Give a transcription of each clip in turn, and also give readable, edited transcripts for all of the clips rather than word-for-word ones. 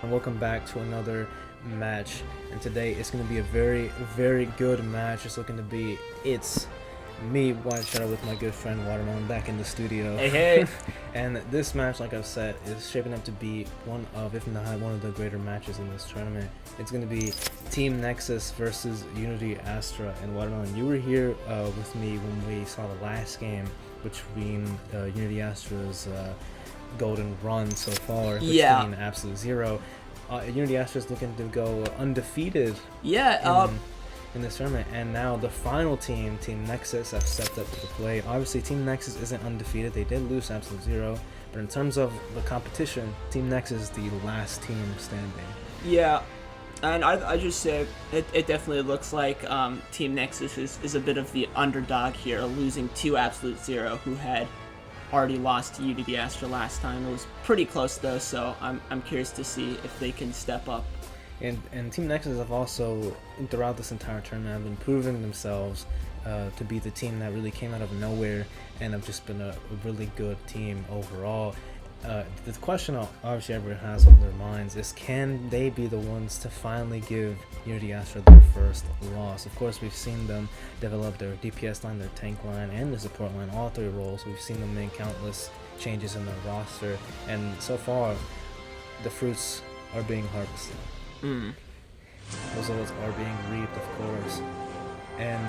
And welcome back to another match, and today it's going to be a very good match. It's me, White Shadow, with my good friend Watermelon back in the studio. Hey. And this match, like I've said, is shaping up to be one of, if not one of the greater matches in this tournament. It's going to be Team Nexus versus Unity Astra. And Watermelon, you were here with me when we saw the last game between Unity Astra's golden run so far between Absolute Zero. Unity Astra is looking to go undefeated in this tournament, and now the final team, Team Nexus, have stepped up to the plate. Obviously, Team Nexus isn't undefeated. They did lose Absolute Zero, but in terms of the competition, Team Nexus is the last team standing. Yeah, and I just say it definitely looks like Team Nexus is a bit of the underdog here, losing to Absolute Zero, who had already lost to Unity Astra last time. It was pretty close though, so I'm curious to see if they can step up. And Team Nexus have also, throughout this entire tournament, have been proving themselves to be the team that really came out of nowhere and have just been a really good team overall. The question obviously everyone has on their minds is, can they be the ones to finally give Unity Astra their first loss? Of course, we've seen them develop their DPS line, their tank line, and the support line, all three roles. We've seen them make countless changes in their roster, and so far, the fruits are being harvested. Those are being reaped, of course. And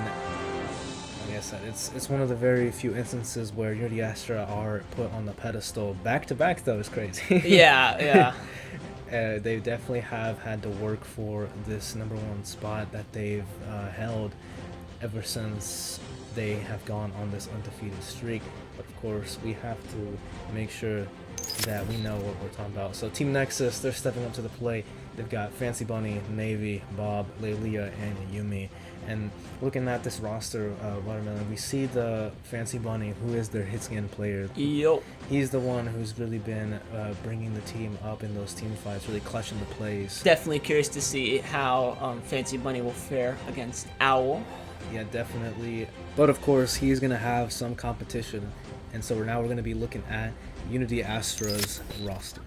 like I said, it's one of the very few instances where Unity Astra are put on the pedestal back to back, though. It's crazy. Yeah. They definitely have had to work for this #1 spot that they've held ever since they have gone on this undefeated streak. But of course, we have to make sure that we know what we're talking about. So Team Nexus, they're stepping up to the plate. They've got Fancy Bunny, Navy, Bob, Lelia, and Yumi. And looking at this roster, Watermelon, we see the Fancy Bunny, who is their hit scan player. Yo. He's the one who's really been bringing the team up in those team fights, really clutching the plays. Definitely curious to see how Fancy Bunny will fare against Owl. Yeah, definitely. But of course, he's going to have some competition. And so we're going to be looking at Unity Astra's roster.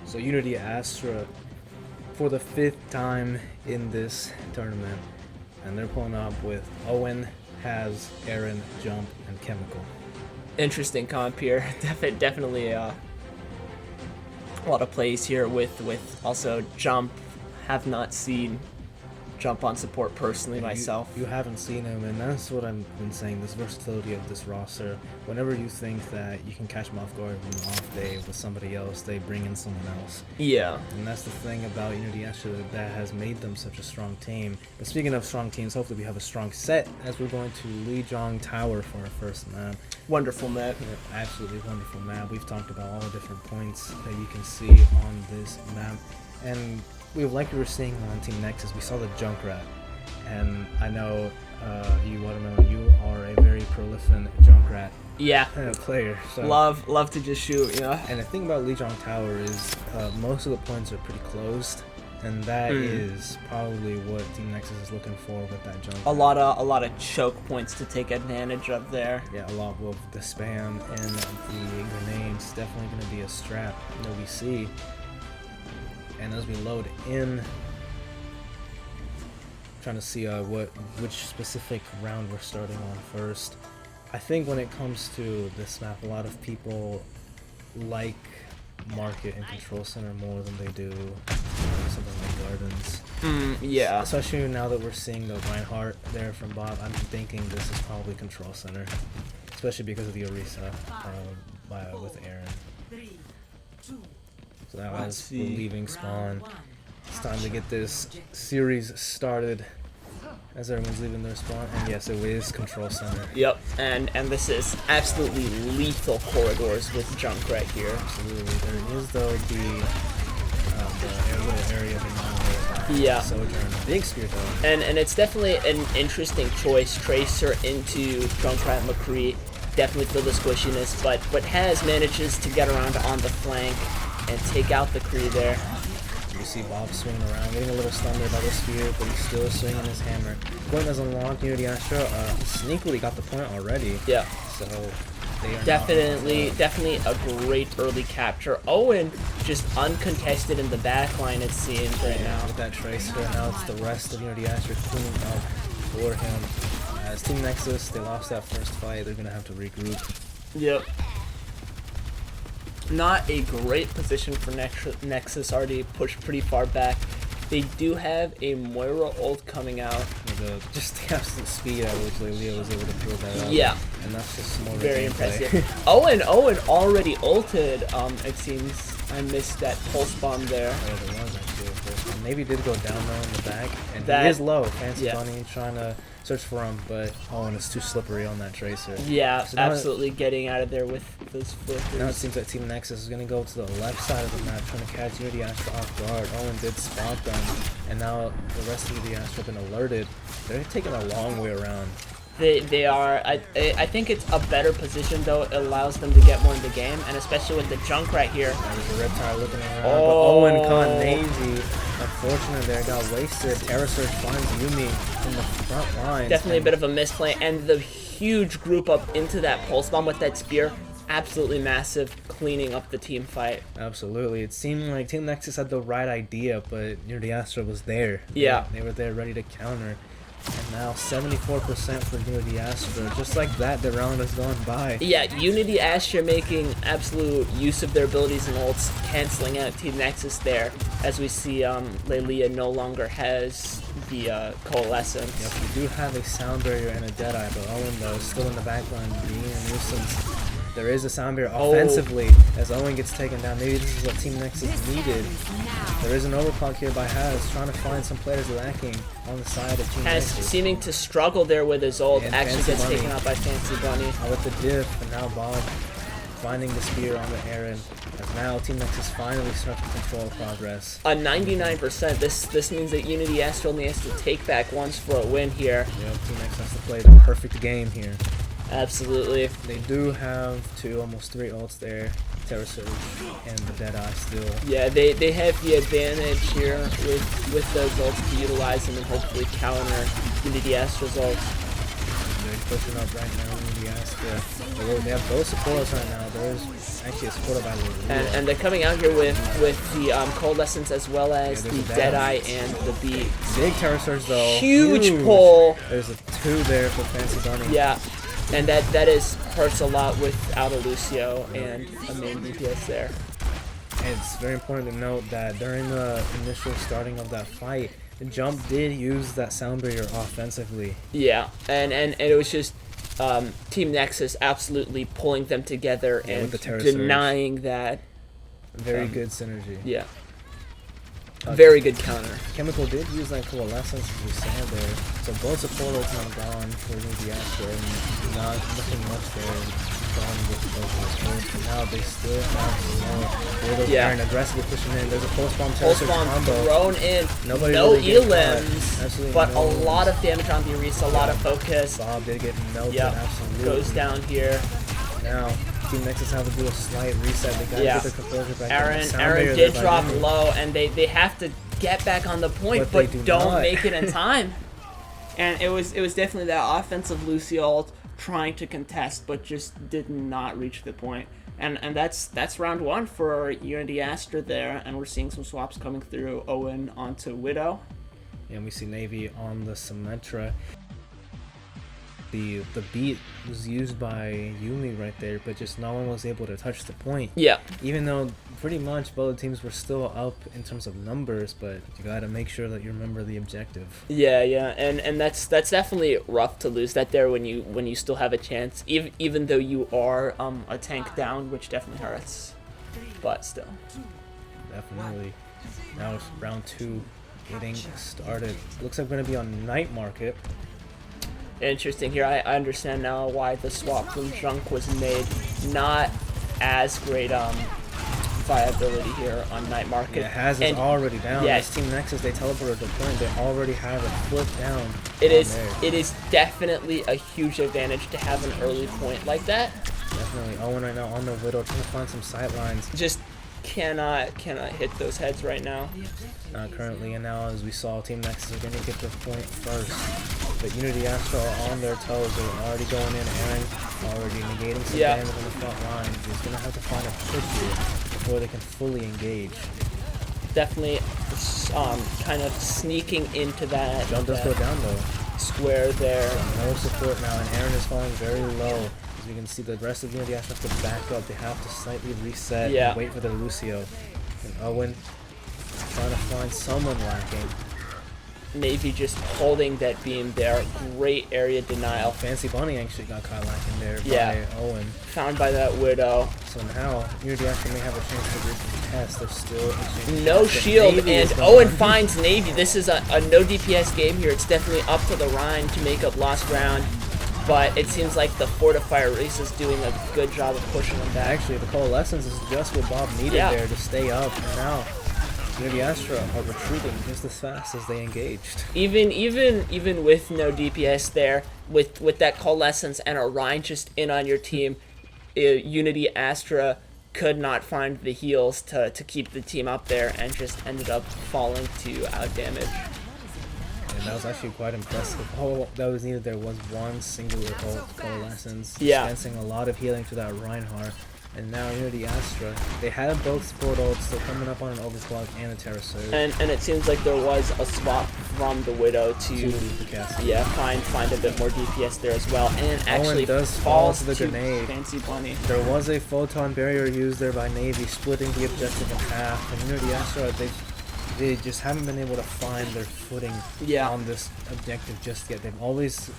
So Unity Astra for the 5th time in this tournament, and they're pulling up with Owen, Haz, Aaron, Jump, and Chemical. Interesting comp here. Definitely a lot of plays here with also Jump. Have not seen Jump on support personally myself. You haven't seen him, and that's what I've been saying, this versatility of this roster. Whenever you think that you can catch them off guard on an off day with somebody else, they bring in someone else. Yeah. And that's the thing about Unity Astra that has made them such a strong team. But speaking of strong teams, hopefully we have a strong set as we're going to Lijiang Tower for our first map. Wonderful map. Yeah, absolutely wonderful map. We've talked about all the different points that you can see on this map. And like we were seeing on Team Nexus, we saw the Junkrat, and I know you, Watermelon, you are a very prolific Junkrat player. So. Love to just shoot, And the thing about Lijiang Tower is most of the points are pretty closed, and that is probably what Team Nexus is looking for with that Junkrat. A lot of choke points to take advantage of there. Yeah, a lot of the spam and the grenades. Definitely going to be a strap that we see. And as we load in, trying to see which specific round we're starting on first. I think when it comes to this map, a lot of people like Market and Control Center more than they do something like Gardens. Yeah. Especially now that we're seeing the Reinhardt there from Bob, I'm thinking this is probably Control Center, especially because of the Orisa with Aaron. So that Let's was see. leaving spawn. It's time to get this series started as everyone's leaving their spawn. And yes, it is control center. Yep, and this is absolutely lethal corridors with Junk right here. Absolutely. There is though the little area of the Yeah. Sojourn. Big spear though. And it's definitely an interesting choice. Tracer into Junkrat McCree, definitely feel the squishiness, but has manages to get around on the flank and take out the Kree there. You see Bob swinging around, getting a little stunned there by the spear, but he's still swinging his hammer. Point has unlocked. Unity Astra sneakily got the point already. Yeah. So they are Definitely a great early capture. Owen just uncontested in the back line, it seems, right now. With that Tracer, now it's the rest of Unity Astra cleaning up for him. As Team Nexus, they lost that first fight. They're going to have to regroup. Yep. Not a great position for Nexus, already pushed pretty far back. They do have a Moira ult coming out. With just the absolute speed at which Leo was able to throw that out. Yeah. And that's just more Very gameplay. impressive. Owen already ulted. It seems I missed that pulse bomb there. Oh, there was actually a first one. Maybe did go down though in the back. And That- he is low. Fancy yeah. Bunny trying to search for him, but Owen is too slippery on that Tracer. Yeah, So now absolutely getting out of there with those flickers. Now it seems like Team Nexus is going to go to the left side of the map, trying to catch Unity Astra off guard. Owen did spot them, and now the rest of Unity Astra have been alerted. They're taking a long way around. They are. I think it's a better position though. It allows them to get more in the game, and especially with the Junk right here. There's a Reptile looking around, Oh. but Owen caught Navy. Unfortunate there, got wasted. Terra Surge finds Yumi in the front line. Definitely a bit of a misplay, and the huge group up into that pulse bomb with that spear. Absolutely massive, cleaning up the team fight. Absolutely. It seemed like Team Nexus had the right idea, but Unity Astra was there. Yeah. They were there ready to counter. And now 74% for Unity Astra. Just like that, the round has gone by. Yeah, Unity Astra making absolute use of their abilities and ults, canceling out Team Nexus there, as we see Lelia no longer has the Coalescence. Yep, we do have a Sound Barrier and a Deadeye, but Owen, though, is still in the backline being a nuisance. There is a Sound Barrier offensively as Owen gets taken down. Maybe this is what Team Nexus needed. There is an overclock here by Haz, trying to find some players lacking on the side of Team Has Nexus. seeming to struggle there with his ult, And actually Fancy gets Bunny. taken out by Fancy Bunny. With the diff, and now Bob finding the spear on the Aaron. As now Team Nexus finally starts to control progress. A 99%. This means that Unity Astra only has to take back once for a win here. Yep, Team Nexus has to play the perfect game here. Absolutely. They do have almost three ults there. Terra Surge and the Deadeye still. Yeah, they have the advantage here with those ults to utilize them and hopefully counter Unity Astra's ults. They're pushing up right now in the Astra. They have both supporters right now. There's actually a supporter by Lulu. And they're coming out here with the Coalescence as well as Yeah, the there's a Deadeye and the Beat. Big Terra Surge though. Huge pull. There's a 2 there for Fancy Bunny. Yeah, and that hurts a lot without a Lucio and a main DPS there. And it's very important to note that during the initial starting of that fight, the Jump did use that Sound Barrier offensively. Yeah, and it was just Team Nexus absolutely pulling them together Yeah, and with the Terra denying that. Very good synergy. Yeah. Very good counter. Chemical did use that Coalescence as we saw there. So both supporters now gone for the Astra and nothing much there. Gone with both but now they still have more. Yeah. Aaron aggressively pushing in. There's a pulse bomb Pulse bomb combo. thrown in. Nobody no really getting elims, caught. Absolutely but no a elims. lot of damage on the Orisa, a lot of focus. Bob did get melted. Yep. Absolutely. Goes down here. Now Team Nexus have to do a slight reset. They gotta Yeah. get their composure back. Aaron did drop low, and they have to get back on the point, But they but do don't not. make it in time. And it was definitely that offensive Lucio ult trying to contest, but just did not reach the point. And that's round one for Unity Astra there, and we're seeing some swaps coming through. Owen onto Widow. And we see Navy on the Symmetra. The beat was used by Yumi right there, but just no one was able to touch the point. Yeah. Even though pretty much both teams were still up in terms of numbers, but you gotta make sure that you remember the objective. Yeah, and that's definitely rough to lose that there when you still have a chance, even though you are a tank down, which definitely hurts. but still. Definitely. Now it's round 2 getting started. Looks like we're going to be on Night Market. Interesting here. I understand now why the swap from Junk was made. Not as great viability here on Night Market. Yeah, Haz is already down. Yeah. This Team Nexus, they teleported the point. They already have a foot down. It is definitely a huge advantage to have an early point like that. Definitely. Owen right now on the Widow, trying to find some sight lines. Just cannot hit those heads right now. Not currently, and now as we saw, Team Nexus are going to get the point first. But Unity Astra are on their toes. They're already going in. Aaron already negating some damage on the front line. He's going to have to find a pick here before they can fully engage. Definitely kind of sneaking into that. Jump does go down though. Square there. So no support now, and Aaron is falling very low. As you can see, the rest of Unity Astra have to back up. They have to slightly reset and wait for their Lucio. And Owen trying to find someone lacking. Navy just holding that beam there. Great area denial. Fancy Bunny actually got caught lacking there by Owen. Found by that Widow. So now, Unity Astra may have a chance to retest. They're still exchanging. No shield, and Owen finds Navy. This is a no DPS game here. It's definitely up to the Rhine to make up lost ground. But it seems like the Fortifier race is doing a good job of pushing them back. Actually, the Coalescence is just what Bob needed there to stay up. And now, Unity Astra are retreating just as fast as they engaged. Even with no DPS there, with that Coalescence and a Rhine just in on your team, Unity Astra could not find the heals to keep the team up there and just ended up falling to outdamage. And that was actually quite impressive. All that was needed there was one singular Coalescence, dispensing a lot of healing to that Reinhardt. And now Unity Astra, they had both support ults, they're coming up on an Overclock and a Terra Surge. And it seems like there was a swap from the Widow to leave the castle. Find a bit more DPS there as well. And actually Owen does falls to the grenade. Fancy Bunny. There was a Photon Barrier used there by Navy, splitting the objective in half. And Unity Astra, they just haven't been able to find their footing on this objective just yet. They've always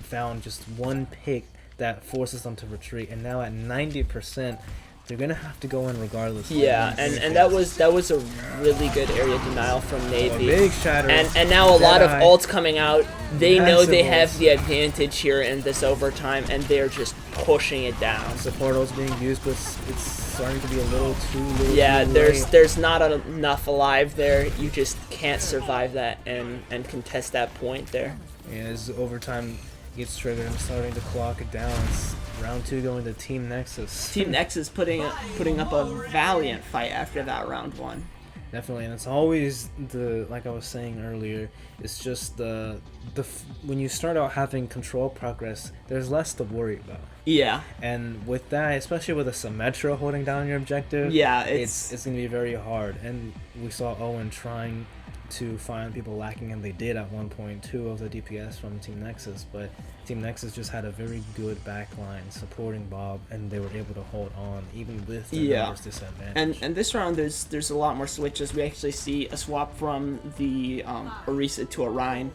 found just one pick that forces them to retreat, and now at 90%, they're gonna have to go in regardless. Yeah, and that was a really good area denial from Navy. Big shatter. And now a lot of ults coming out. They know they have the advantage here in this overtime, and they're just pushing it down. Support ults being used, but it's starting to be a little too late. There's not enough alive there. You just can't survive that and contest that point there. Yeah, as overtime gets triggered and starting to clock it down. It's round 2 going to Team Nexus. Team Nexus putting up a valiant fight after that round 1. Definitely, and it's always like I was saying earlier, it's just when you start out having control progress, there's less to worry about. Yeah. And with that, especially with a Symmetra holding down your objective, it's going to be very hard. And we saw Owen trying to find people lacking, and they did at 1.2 of the DPS from Team Nexus, but Team Nexus just had a very good backline supporting Bob, and they were able to hold on even with the numbers disadvantage. And this round there's a lot more switches. We actually see a swap from the Orisa to a Rhine,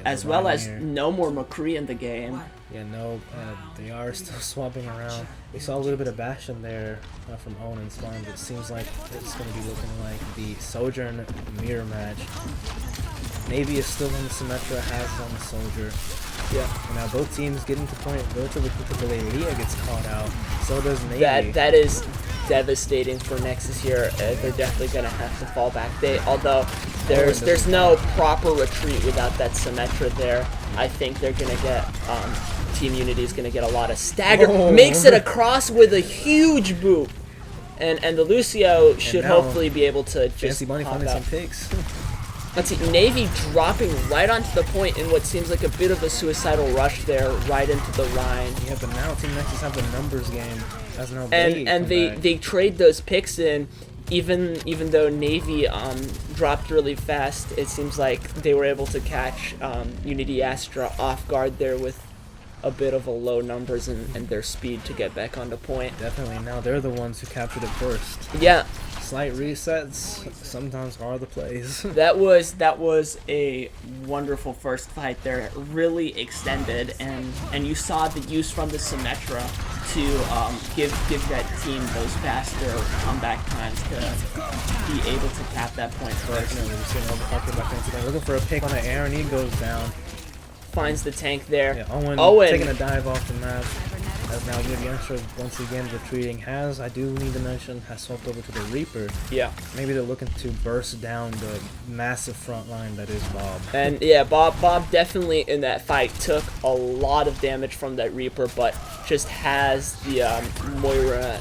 as well as no more McCree in the game. Yeah, no, they are still swapping around. We saw a little bit of Bastion there from Owen and Spawn, but it seems like it's going to be looking like the Sojourn mirror match. Navy is still on the Symmetra, Haz is on the Soldier. Yeah. And now both teams getting to point relatively quickly. Leah gets caught out. So does Navy. That is devastating for Nexus here. They're definitely going to have to fall back. Although there's no proper retreat without that Symmetra there. I think they're going to get Team Unity is going to get a lot of stagger. Makes it across with a huge boop. And the Lucio should hopefully be able to just Fancy Bunny finding some picks. Let's see, Navy dropping right onto the point in what seems like a bit of a suicidal rush there, right into the Rhine. Yeah, but now Team Nexus have the numbers game. And they trade those picks in, even though Navy dropped really fast. It seems like they were able to catch Unity Astra off guard there with a bit of a low numbers and their speed to get back onto point. Definitely, now they're the ones who captured it first. Yeah. Slight resets sometimes are the plays. That was a wonderful first fight there. Really extended, and you saw the use from the Symmetra to give that team those faster comeback times to be able to cap that point first. Definitely, we're seeing overclocking by Fancy. They're looking for a pick on the Aaron. He goes down. Finds the tank there. Yeah, Owen taking a dive off the map. As now Astra once again retreating. I do need to mention, has swapped over to the Reaper. Yeah. Maybe they're looking to burst down the massive front line that is Bob. And yeah, Bob definitely in that fight took a lot of damage from that Reaper, but just has the Moira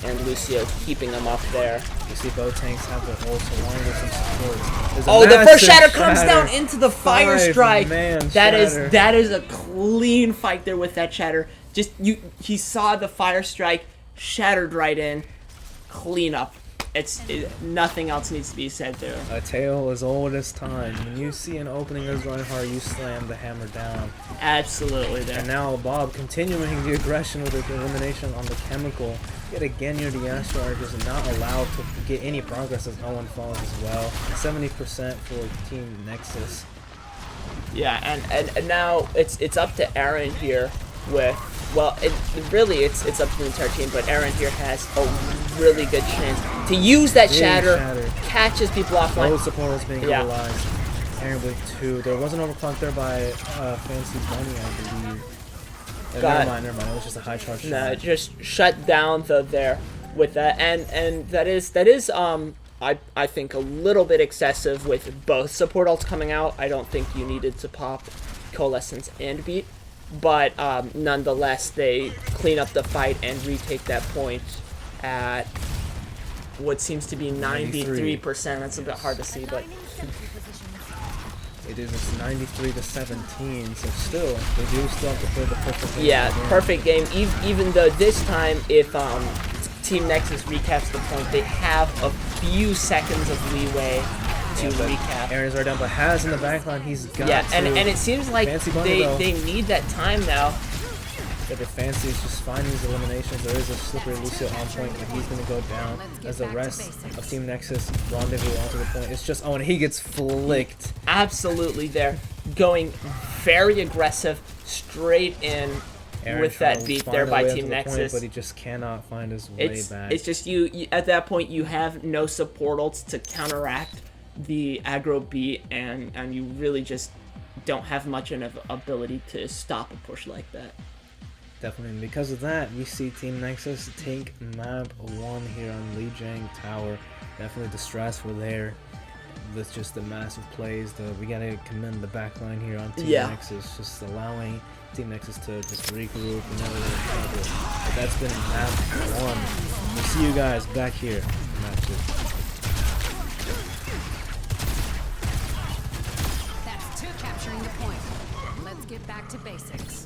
and Lucio keeping them up there. You see both tanks have their ults along with some support. Oh, the first shatter comes down into the fire strike. That is a clean fight there with that shatter. Just he saw the fire strike, shattered right in, clean up. Nothing else needs to be said there. A tale as old as time. When you see an opening as Reinhardt, you slam the hammer down. Absolutely there. And now Bob continuing the aggression with the elimination on the chemical. Yet again, your Astra is not allowed to get any progress as Owen falls as well. 70% for Team Nexus. Yeah, and now it's up to Aaron here with, well, it's up to the entire team, but Aaron here has a really good chance to use that shatter, catches people offline. Both supporters being utilized. Aaron with 2. There was an overclock there by Fancy Bunny, I believe. Never mind. It was just a high charge. No, just shut down there with that, and that is I think a little bit excessive with both support ults coming out. I don't think you needed to pop Coalescence and Beat, but nonetheless they clean up the fight and retake that point at what seems to be 93%. That's a bit hard to see, but. It is 93-17, so still, they do still have to play the perfect game. Yeah, perfect game. Even though this time, if Team Nexus recaps the point, they have a few seconds of leeway to recap. Aaron's right down, but has in the backline, he's got and it seems like they need that time now. Yeah, but Fancy is just finding these eliminations. There is a slippery Lucio on point, but he's going to go down as the rest of Team Nexus rendezvous onto the point. It's just Owen. He gets flicked. Absolutely there. Going very aggressive, straight in Aaron with that beat there by Team Nexus. But he just cannot find his way back. It's just you at that point, you have no support ults to counteract the aggro beat, and you really just don't have much of an ability to stop a push like that. Definitely, and because of that, we see Team Nexus take map 1 here on Lijiang Tower. Definitely the stress for there with just the massive plays. We gotta commend the backline here on Team Nexus, just allowing Team Nexus to just regroup and never let trouble. But that's been map 1. We'll see you guys back here in map 2. That's 2 capturing the point. Let's get back to basics.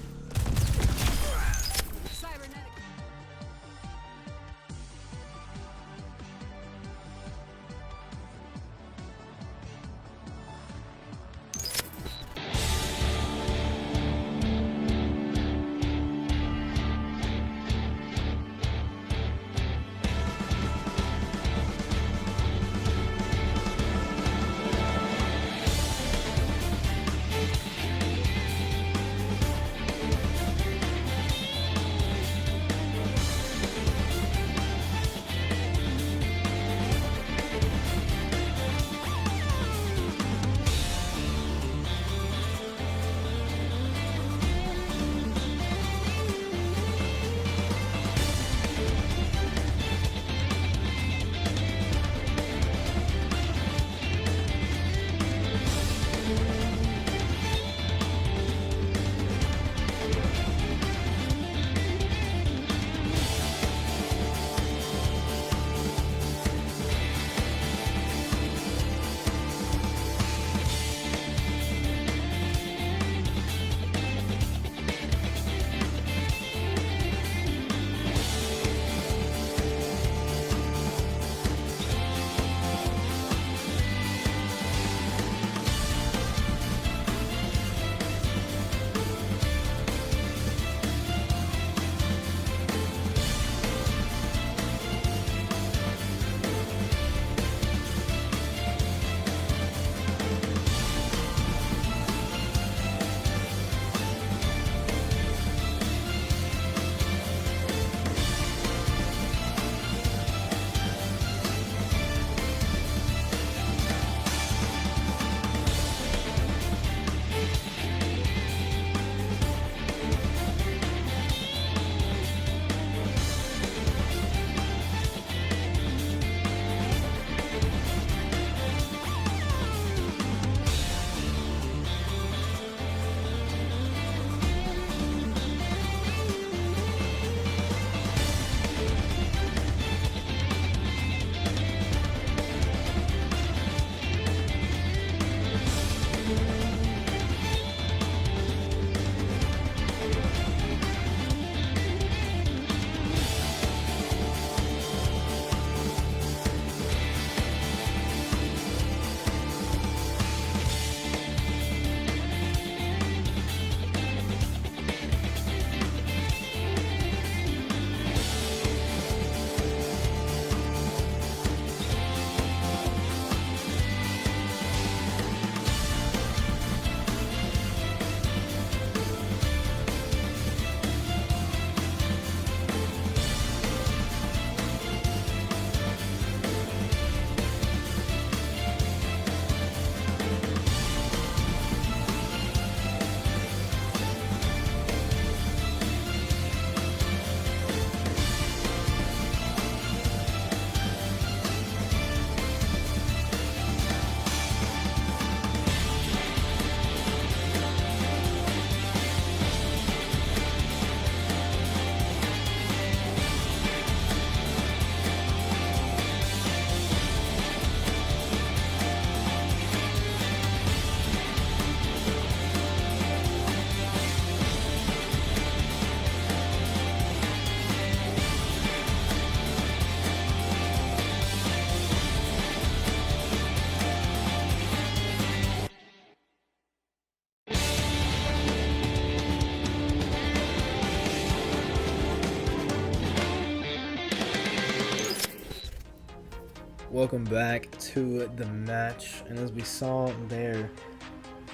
Welcome back to the match, and as we saw there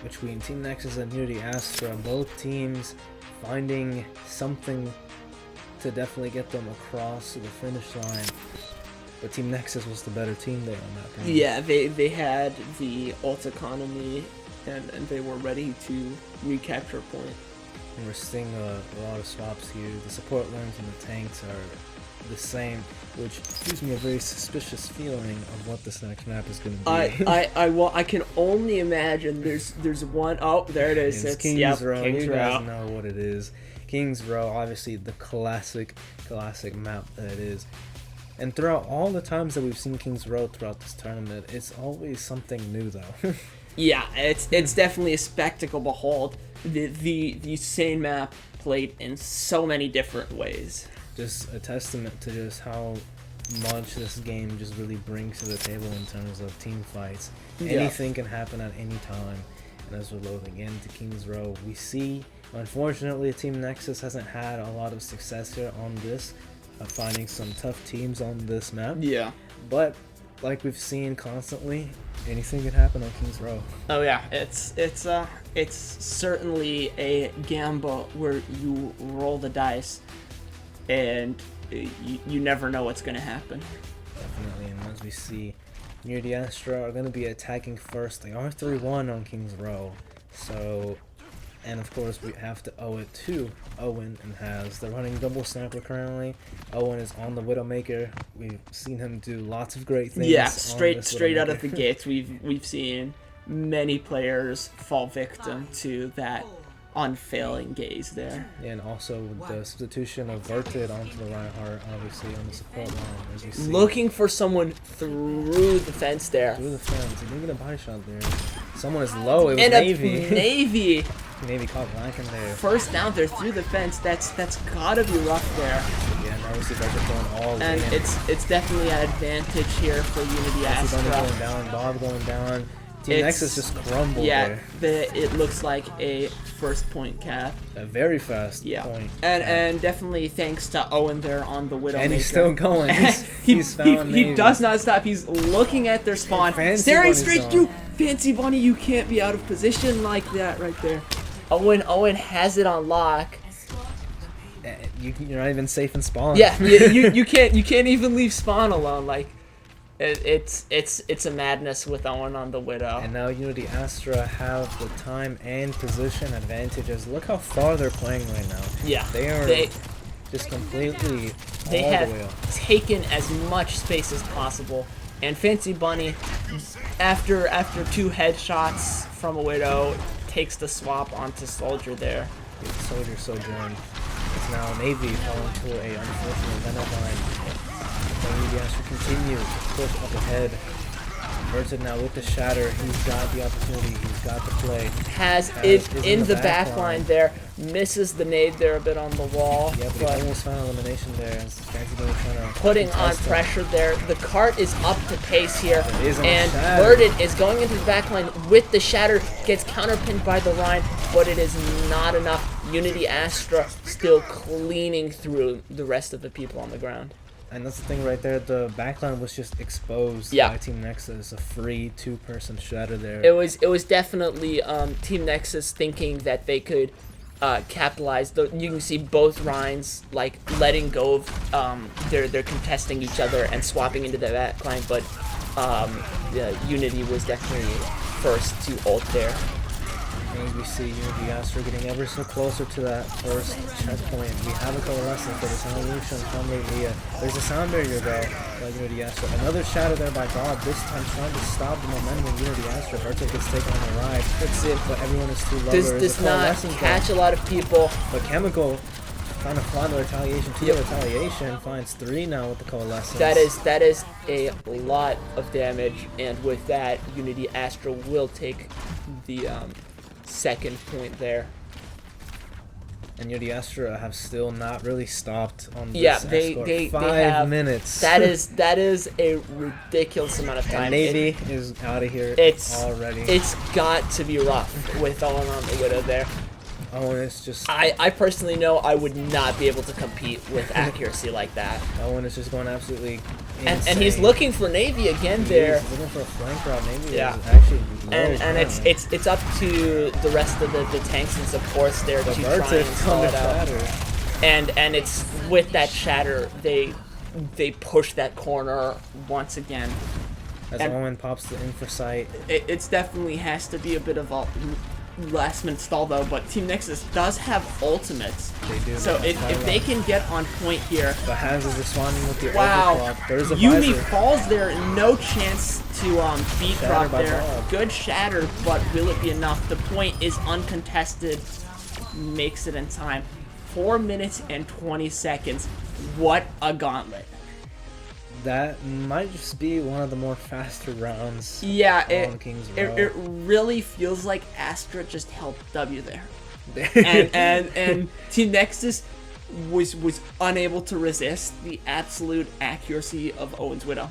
between Team Nexus and Unity Astra, both teams finding something to definitely get them across the finish line, but Team Nexus was the better team there on that point. Yeah, they had the ult economy, and they were ready to recapture a point. And we're seeing a lot of swaps here. The support lanes and the tanks are the same, which gives me a very suspicious feeling of what this next map is going to be. I can only imagine. There's one. Oh, there it is. It's King's Row. King's You Row. guys know what it is. King's Row, obviously the classic map that it is. And throughout all the times that we've seen King's Row throughout this tournament, it's always something new though. Yeah, it's definitely a spectacle to behold. The same map played in so many different ways. Just a testament to just how much this game just really brings to the table in terms of team fights. Yeah. Anything can happen at any time. And as we're loading into King's Row, we see, unfortunately, Team Nexus hasn't had a lot of success here on this, finding some tough teams on this map. Yeah. But like we've seen constantly, anything can happen on King's Row. Oh yeah, it's certainly a gamble where you roll the dice, and you never know what's gonna happen. Definitely, and as we see, Unity Astra are going to be attacking first. They are 3-1 on King's Row, so, and of course we have to owe it to Owen and Has. They're running double sniper currently. Owen is on the Widowmaker. We've seen him do lots of great things. Yeah, on straight this out of Widowmaker. the gates, we've seen many players fall victim to that unfailing gaze there. Yeah, and also with the substitution of Verted onto the Reinhardt, obviously on the support line, as we see. Looking for someone through the fence there. Through the fence. He didn't get a body shot there. Someone is low. It was And Navy. a Navy Navy caught blank in there. first down there through the fence. That's gotta be rough there. Yeah, now we see Verted going all And in. it's definitely an advantage here for Unity Astra going Astra. down, Bob going down. Team Nexus just crumbled Yeah, there. it looks like a first point cap. A very fast Yeah, point. and definitely thanks to Owen there on the Widowmaker. And he's still going. He's he found Navy. does not stop. He's looking at their spawn, Fancy staring Bunny's straight on. through. Fancy Bunny, you can't be out of position like that right there. Owen has it on lock. You're not even safe in spawn. Yeah, you can't even leave spawn alone. Like it's a madness with Owen on the Widow. And now Unity Astra have the time and position advantages. Look how far they're playing right now. Yeah, They are just completely they all have the way up. taken as much space as possible. And Fancy Bunny, after 2 headshots from a Widow, takes the swap onto Soldier there. Yeah, Soldier Sojourn. It's now Navy falling to a unfortunate Venom line. Unity Astra continue to push up ahead. Verted now with the shatter. He's got the opportunity. He's got the play. Has is it in the back line line there. Misses the nade there a bit on the wall. Yeah, but he almost found elimination there. As Fancy Bunny trying to Putting on contest it. pressure there. The cart is up to pace here. It is on the And shatter. Verted is going into the back line with the shatter. Gets counterpinned by the Rhine, but it is not enough. Unity Astra still cleaning through the rest of the people on the ground. And that's the thing right there. The backline was just exposed Yeah. by Team Nexus. A free 2-person shatter there. It was definitely Team Nexus thinking that they could capitalize. You can see both Rhines like letting go of they're contesting each other and swapping into the backline, but Unity was definitely first to ult there. And we see Unity Astra getting ever so closer to that first checkpoint. We have a coalescence for the retaliation from Leah. There's a sound barrier though by Unity Astra. Another shadow there by Bob, this time trying to stop the momentum of Unity Astra. Vertic gets taken on the ride. Let's see. But everyone is too low. Does not catch a lot of people. But Chemical trying to fly the retaliation to the retaliation. Finds 3 now with the coalescence. That is a lot of damage, and with that, Unity Astra will take the second point there. And Unity Astra have still not really stopped on this Yeah, escort. they 5 have minutes. That is a ridiculous amount of time. And Navy is out of here It's already. It's got to be rough with Owen on the Widow there. Owen is just I personally know I would not be able to compete with accuracy like that. Owen is just going absolutely And he's looking for Navy again there. He's looking for a flank route. Navy Yeah. is actually low And it's up to the rest of the tanks and supports there to try and stall it out. And it's with that shatter they push that corner once again. As Owen pops the infra sight. It's definitely has to be a bit of a last minute stall though, but Team Nexus does have ultimates. They do. So if they can get on point here. But Hans is responding with the wow. overclock. There's a Yumi visor. falls there, no chance to beat drop there. Bob. Good shatter, but will it be enough? The point is uncontested. Makes it in time. 4 minutes and 20 seconds. What a gauntlet. That might just be one of the more faster rounds. Yeah, it it really feels like Astra just held W there. and Team Nexus was unable to resist the absolute accuracy of Owen's Widow.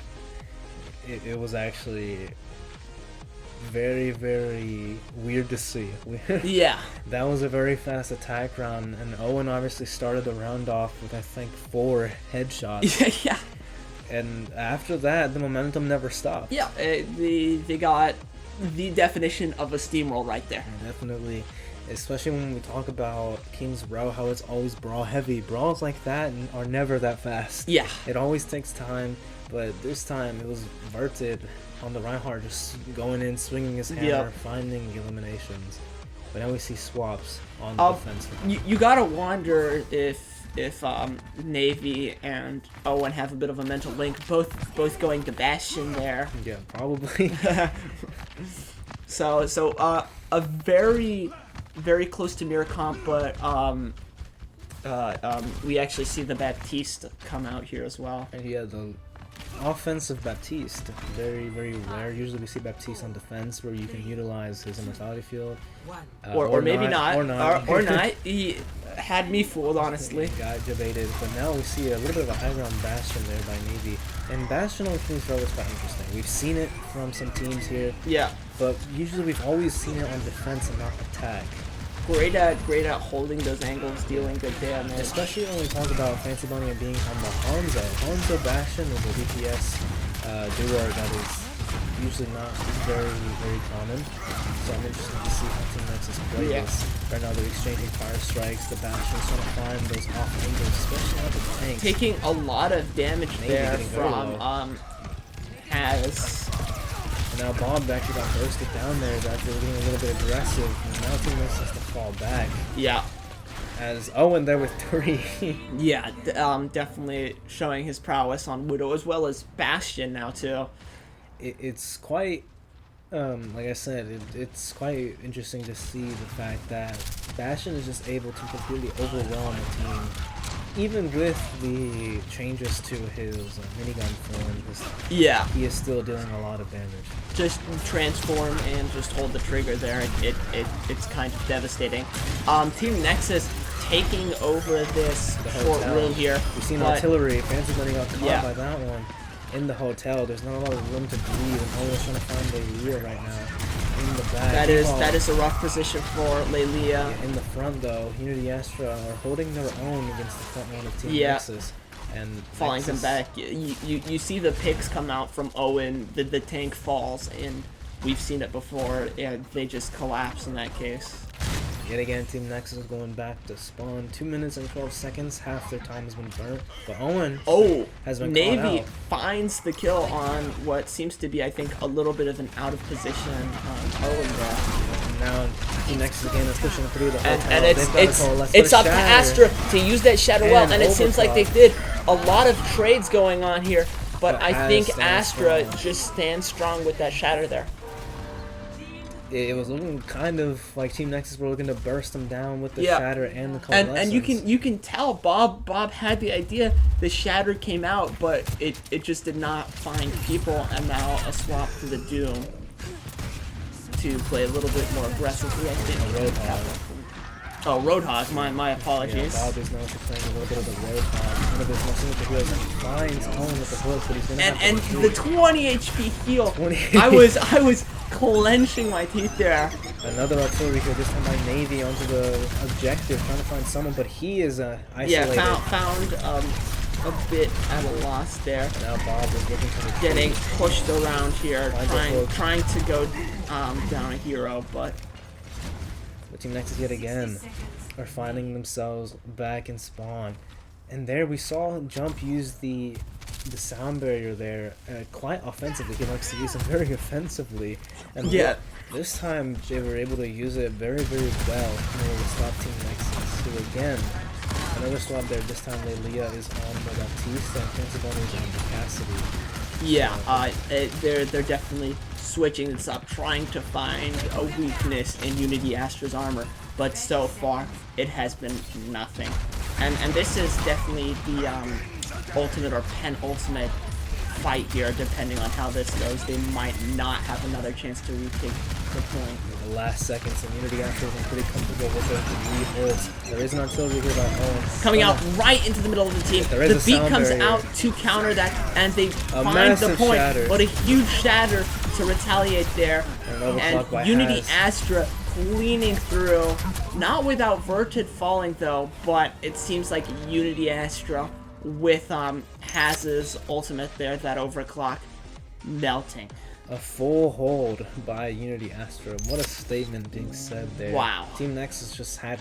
It was actually very, very weird to see. Yeah. That was a very fast attack round, and Owen obviously started the round off with, I think, 4 headshots. Yeah. And after that, the momentum never stopped. Yeah, they got the definition of a steamroll right there. Yeah, definitely. Especially when we talk about King's Row, how it's always brawl heavy. Brawls like that are never that fast. Yeah. It always takes time, but this time it was Verted on the Reinhardt just going in, swinging his hammer, finding the eliminations. But now we see swaps on the defense. You gotta wonder if Navy and Owen have a bit of a mental link, both going to Bastion there. Yeah, probably. So a very, very close to mirror comp, but we actually see the Baptiste come out here as well. And yeah, the offensive Baptiste, very, very rare. Usually we see Baptiste on defense where you can utilize his immortality field. Or maybe not. Or not. Or not. He had me fooled, honestly. Got debated, but now we see a little bit of a high ground Bastion there by Navy. And Bastion on King's Row is quite interesting. We've seen it from some teams here. Yeah. But usually we've always seen it on defense and not attack. Great at holding those angles, dealing good damage. Especially when we talk about Fancy Bunny and being on the Hanzo. Hanzo Bastion is a DPS duo that is usually not very, very common. So I'm interested to see how Team Nexus play this. Right now they're exchanging fire strikes. The Bastion's trying to find those off angles, especially on the tanks. Taking a lot of damage there from as. And now Bob actually got bursted down there. Is actually getting a little bit aggressive. And now Team Nexus has to fall back. Yeah. As Owen there with 3. Yeah, definitely showing his prowess on Widow as well as Bastion now too. It's quite, like I said, it's quite interesting to see the fact that Bastion is just able to completely overwhelm a team. Even with the changes to his minigun form, he is still dealing a lot of damage. Just transform and just hold the trigger there. It's kind of devastating. Team Nexus taking over this short room here. We've seen artillery. Fancy Bunny got caught by that one. In the hotel, there's not a lot of room to breathe, and Owen's trying to find Lelia right now. In the back. That is a rough position for Lelia. Yeah, in the front though, Unity Astra are holding their own against the front line of Team Nexus. And falling them back. You see the picks come out from Owen, the tank falls, and we've seen it before, and they just collapse in that case. Yet again, Team Nexus is going back to spawn. 2 minutes and 12 seconds. Half their time has been burnt. But Owen has been Navy caught out. finds the kill on what seems to be, I think, a little bit of an out of position Owen there. And now Team Nexus again is pushing through the hotel. And it's up to Astra to use that shadow well, and it seems like they did a lot of trades going on here. But I think Astra just stands strong with that shatter there. It was looking kind of like Team Nexus were looking to burst them down with the shatter and the coalescence. And you can tell Bob had the idea. The shatter came out, but it just did not find people, and now a swap to the Doom to play a little bit more aggressively. I think. Oh, Roadhog. My apologies. Yeah, Bob is now playing a little bit of the Roadhog. One of his most signature heals, and he finds Owen with the hook, but he's gonna have to the 20 HP heal. I was clenching my teeth there. Another artillery here, this time by Navy onto the objective, trying to find someone, but he is isolated. Yeah, found a bit at a loss there. Now Bob is looking for the Getting pushed around here, Finds a trying to go down a hero, but Team Nexus yet again are finding themselves back in spawn. And there we saw Jump use the sound barrier there quite offensively. He likes to use it very offensively. And yeah, this time they were able to use it very, very well in order to stop Team Nexus. So again, another swap there. This time Lelia is on the Baptiste and Principal is on Cassidy. yeah. They're definitely switching this up, trying to find a weakness in Unity Astra's armor, but so far it has been nothing. And this is definitely the ultimate or penultimate fight here, depending on how this goes. They might not have another chance to retake the point. In the last seconds, and Unity Astra is pretty comfortable with their 3 ults. There is an artillery here by Owen. Coming out right into the middle of the team. There is The beat sound comes barrier. out to counter that, and they find the massive point, shatter. but a huge shatter to retaliate there. And an overclock by Unity Haz. Astra cleaning through, not without Verted falling though, but it seems like Unity Astra with Haz's ultimate there, that overclock, melting. A full hold by Unity Astra. What a statement being said there. Wow. Team Nexus just had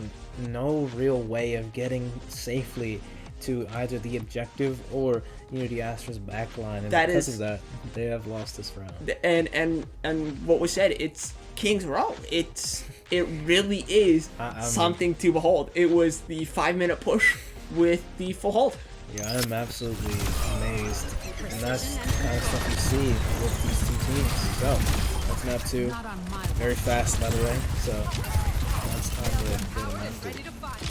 no real way of getting safely to either the objective or Unity Astra's backline, and because of that, they have lost this round. And what was said, it's King's Row. It really is something to behold. It was the 5-minute push with the full hold. Yeah, I'm absolutely amazed, and that's the kind of stuff you see with these two teams. So that's map 2, Not on my very fast by the way. So now it's time to go to map 3. ready to fight.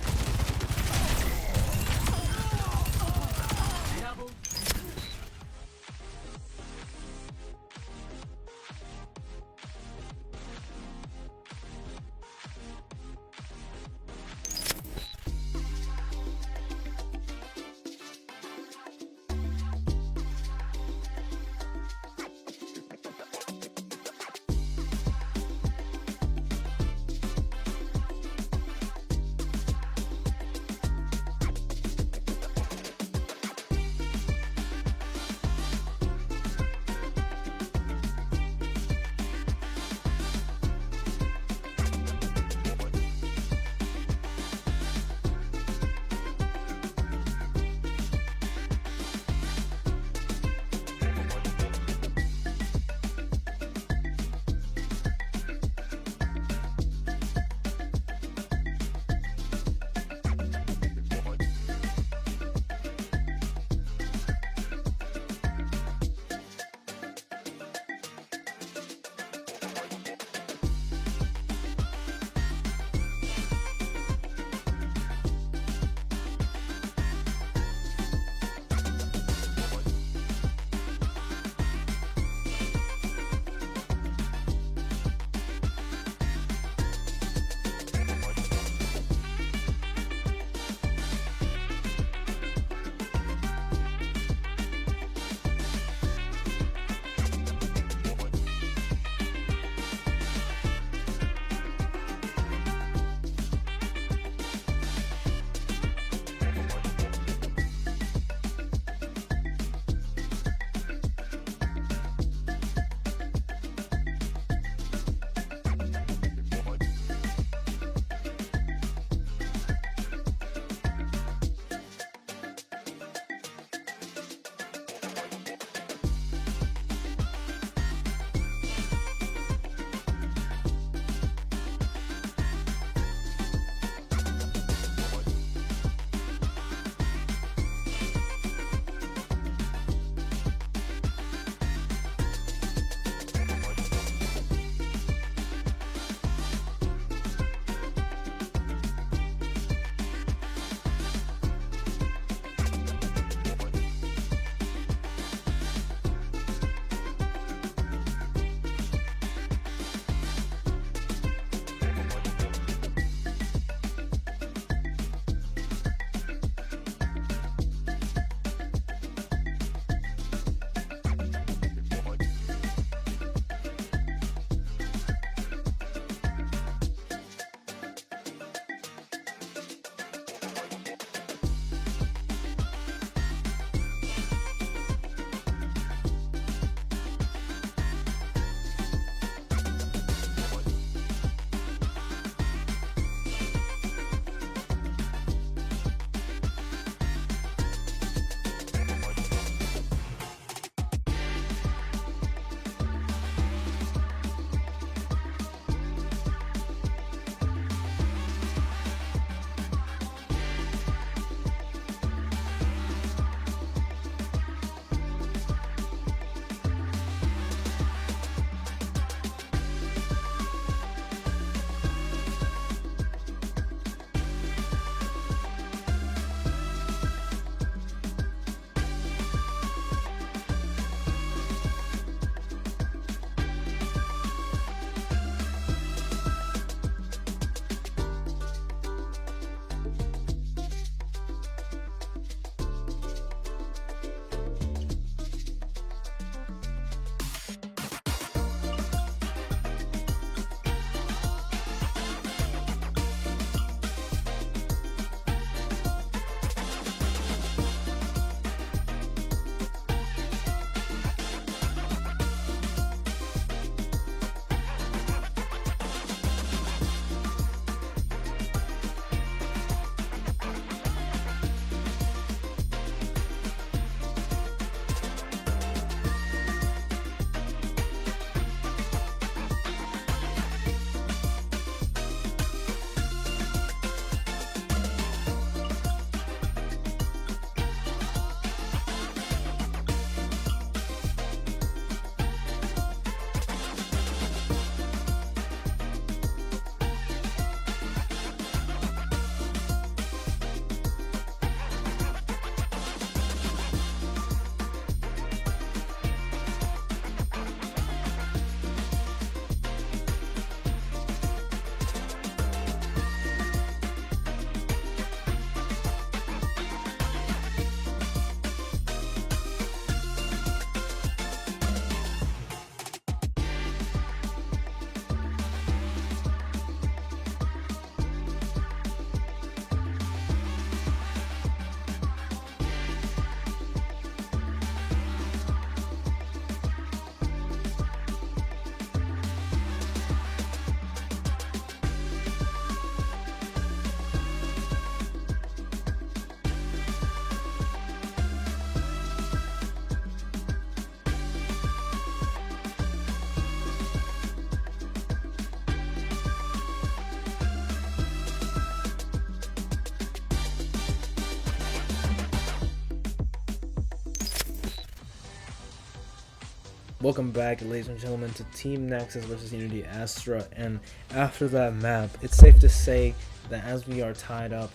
Welcome back, ladies and gentlemen, to Team Nexus versus Unity Astra. And after that map, it's safe to say that as we are tied up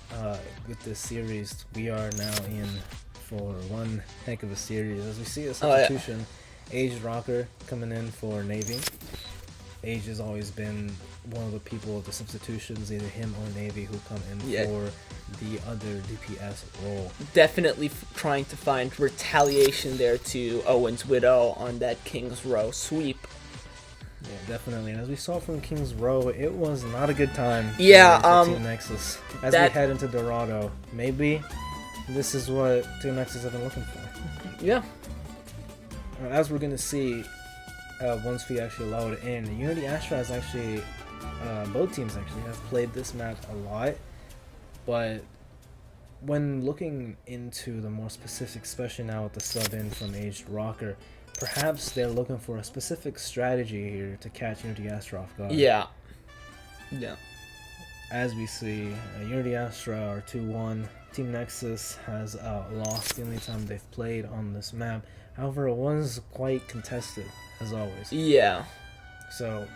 with this series, we are now in for one heck of a series. As we see a substitution, Aged Rocker coming in for Navy. Age has always been one of the people, the substitutions, either him or Navy, who come in for the other DPS role. Definitely trying to find retaliation there to Owen's Widow on that King's Row sweep. Yeah, definitely. And as we saw from King's Row, it was not a good time for Team Nexus. As we head into Dorado, maybe this is what Team Nexus have been looking for. Yeah. As we're going to see once we actually load in, Unity Astra has actually, both teams actually have played this map a lot, but when looking into the more specific, especially now with the sub in from Aged Rocker, perhaps they're looking for a specific strategy here to catch Unity Astra off guard. Yeah. As we see, Unity Astra are 2-1. Team Nexus has lost the only time they've played on this map. However, it was quite contested, as always. Yeah. So,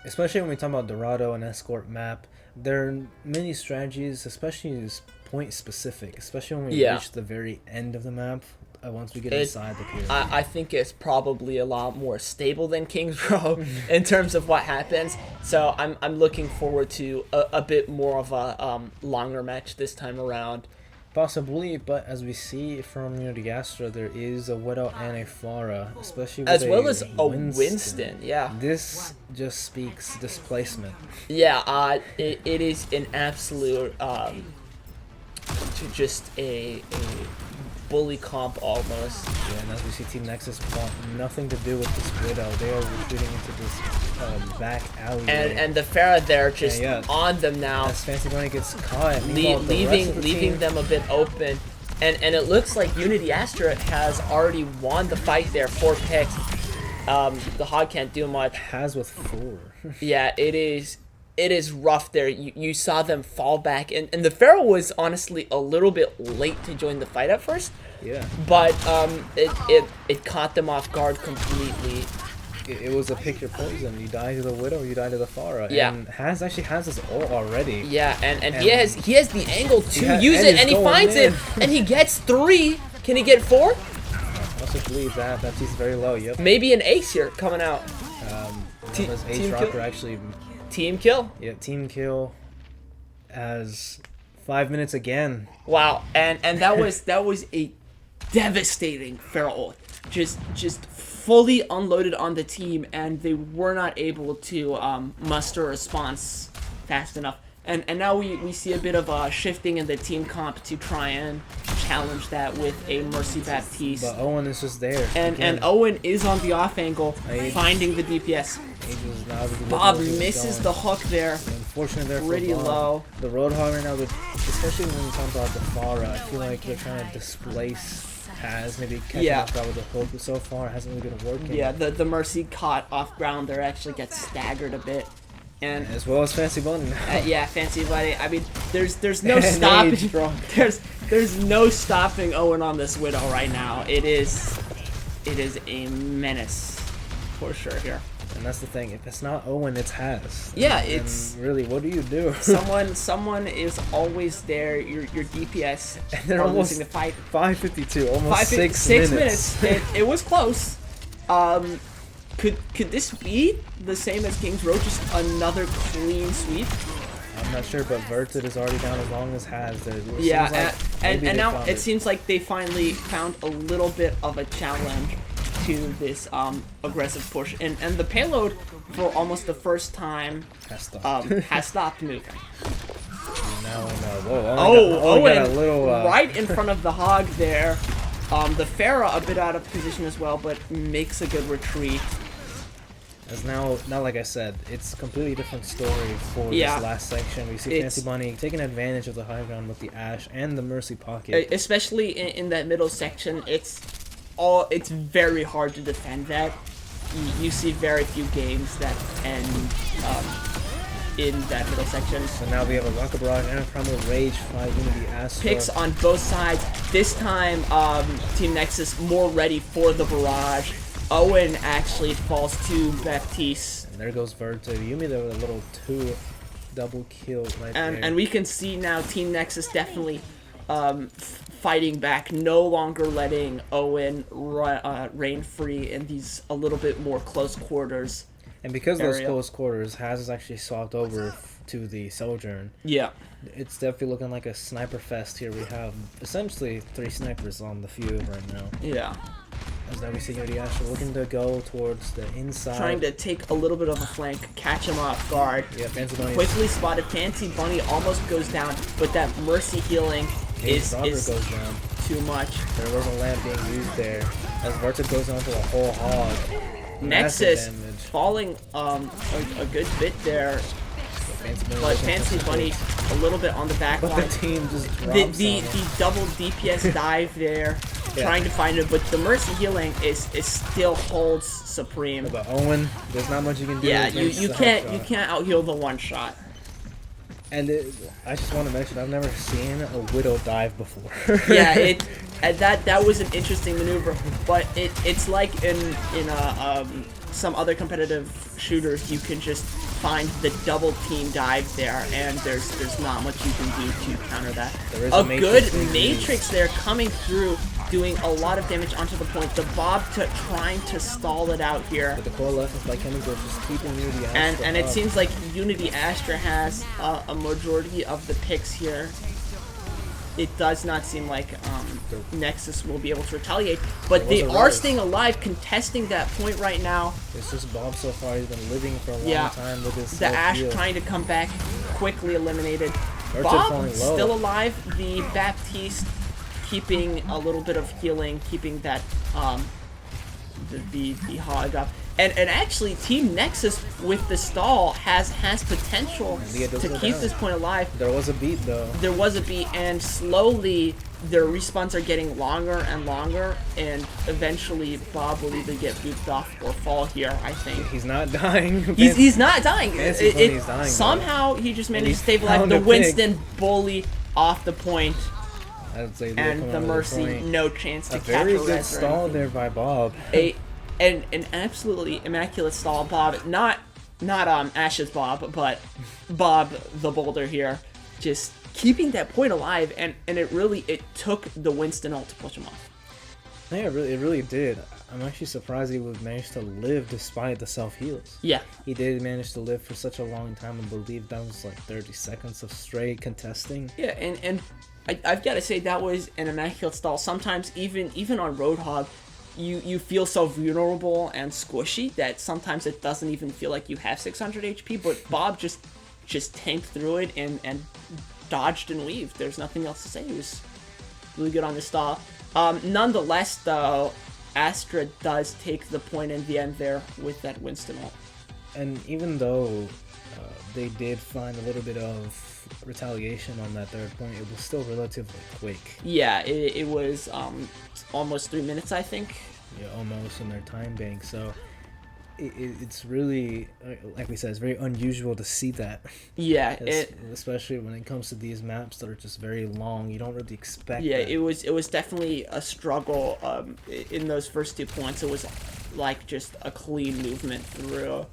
especially when we talk about Dorado and Escort map, there are many strategies, especially point specific, especially when we reach the very end of the map, once we get inside the pyramid. I think it's probably a lot more stable than King's Row in terms of what happens. So I'm looking forward to a bit more of a longer match this time around. Possibly, but as we see from Unity Astra, there is a Widow and a Pharah, especially with as well as a Winston. Yeah. This just speaks displacement. Yeah, it is an absolute just a bully comp almost. Yeah, and as we see, Team Nexus want nothing to do with this Widow. They are retreating into this back alley. And the Pharah there just on them now. As Fancy Bunny gets caught, leaving them a bit open. And it looks like Unity Astra has already won the fight there. 4 picks. The Hog can't do much. Has with 4. Yeah, it is rough there. You saw them fall back, and the Pharaoh was honestly a little bit late to join the fight at first. Yeah. But it caught them off guard completely. It was a pick your poison. You die to the Widow, you die to the Pharah. Yeah. And actually has his ult already. Yeah, and he has the angle to use it, and he finds it, and he gets 3. Can he get 4? I also believe that he's very low. Yep. Maybe an ace here coming out. Team Rocker actually. Team kill? Yeah, team kill as 5 minutes again. Wow, and that was a devastating Pharaoh ult. Just fully unloaded on the team, and they were not able to muster a response fast enough. And now we see a bit of a shifting in the team comp to try and challenge that with a Mercy Baptiste. But Owen is just there. And Owen is on the off angle, finding the DPS. Bob misses the hook there. Unfortunate there pretty for Bob. low. The Roadhog right now, especially when we talk about the Pharah, I feel like they're trying to displace Taz, maybe catching off guard with the hook, but so far it hasn't really been working. Yeah, the Mercy caught off ground there, actually gets staggered a bit. And as well as Fancy Bunny. Yeah, Fancy Bunny. I mean, there's no stopping. There's no stopping Owen on this Widow right now. It is a menace for sure here. And that's the thing. If it's not Owen, it's Has. Yeah, it's really, what do you do? someone is always there. Your DPS. And they're almost losing the fight. 5:52, almost 6 minutes. It was close. Could this be the same as King's Row? Just another clean sweep? I'm not sure, but Verted is already down as long as Has. Yeah, and now it seems like they finally found a little bit of a challenge to this aggressive push, and the payload for almost the first time has stopped moving. Now, Owen got a little, right in front of the Hog there. The Pharah a bit out of position as well, but makes a good retreat. As now, like I said, it's a completely different story for this last section. We see Fancy Bunny taking advantage of the high ground with the Ash and the Mercy Pocket. Especially in that middle section, it's very hard to defend that. You see very few games that end in that middle section. So now we have a Rocket Barrage and a Primal Rage by Unity Astra. Picks on both sides. This time, Team Nexus more ready for the barrage. Owen actually falls to Baptiste. And there goes Verta. Yumi there with a little 2 double kill right there. And we can see now Team Nexus definitely fighting back, no longer letting Owen reign free in these a little bit more close quarters. And because of those close quarters, Haz is actually swapped over to the Sojourn. Yeah. It's definitely looking like a sniper fest here. We have essentially 3 snipers on the field right now. Yeah. As now we see Unity Astra looking to go towards the inside. Trying to take a little bit of a flank, catch him off guard. Yeah, Fancy Bunny. Quickly spotted. Fancy Bunny almost goes down, but that Mercy healing is goes down. too much. There was a lamp being used there. As Verta goes on to a whole hog. Nexus falling a good bit there. But Fancy Bunny a little bit on the back line. But the team just drops the double DPS dive there, trying to find it, but the Mercy healing is still holds supreme. But Owen, there's not much you can do. Yeah, you can't out heal the one shot. And I just want to mention, I've never seen a Widow dive before. Yeah, that was an interesting maneuver, but it's like in some other competitive shooters, you can just find the double team dive there, and there's not much you can do to counter that. A good Matrix there coming through, doing a lot of damage onto the point. The Bob trying to stall it out here. But the core left by Chemical just keeping Unity Astra and it seems like Unity Astra has a majority of the picks here. It does not seem like Nexus will be able to retaliate, but they are staying alive, contesting that point right now. It's just Bob so far. He's been living for a long time with his the Ash heal. trying to come back, quickly eliminated. Verta Bob still alive. The Baptiste keeping a little bit of healing, keeping that the hog up. And actually, Team Nexus with the stall has potential to keep this point alive. There was a beat though. There was a beat, and slowly their respawns are getting longer and longer, and eventually Bob will either get booped off or fall here, I think. He's not dying. He's not dying. He's dying somehow he just managed to stay alive. The Winston bully off the point. I'd say And the Mercy, no chance to capture. A very good stall there by Bob. An absolutely immaculate stall, Bob. Not Ash's Bob, but Bob the Boulder here, just keeping that point alive, and it took the Winston ult to push him off. Yeah, it really did. I'm actually surprised he would manage to live despite the self heals. Yeah, he did manage to live for such a long time. I believe that was like 30 seconds of straight contesting. Yeah, and I've got to say that was an immaculate stall. Sometimes even on Roadhog, you feel so vulnerable and squishy that sometimes it doesn't even feel like you have 600 HP, but Bob just tanked through it and dodged and weaved. There's nothing else to say. He was really good on this stall. Nonetheless, though, Astra does take the point in the end there with that Winston ult. And even though they did find a little bit of retaliation on that third point, it was still relatively quick. Yeah, it was almost 3 minutes, I think. Yeah, almost in their time bank. So it's really, like we said, it's very unusual to see that. Yeah, especially when it comes to these maps that are just very long. You don't really expect. Yeah, that. it was definitely a struggle in those first 2 points. It was like just a clean movement through.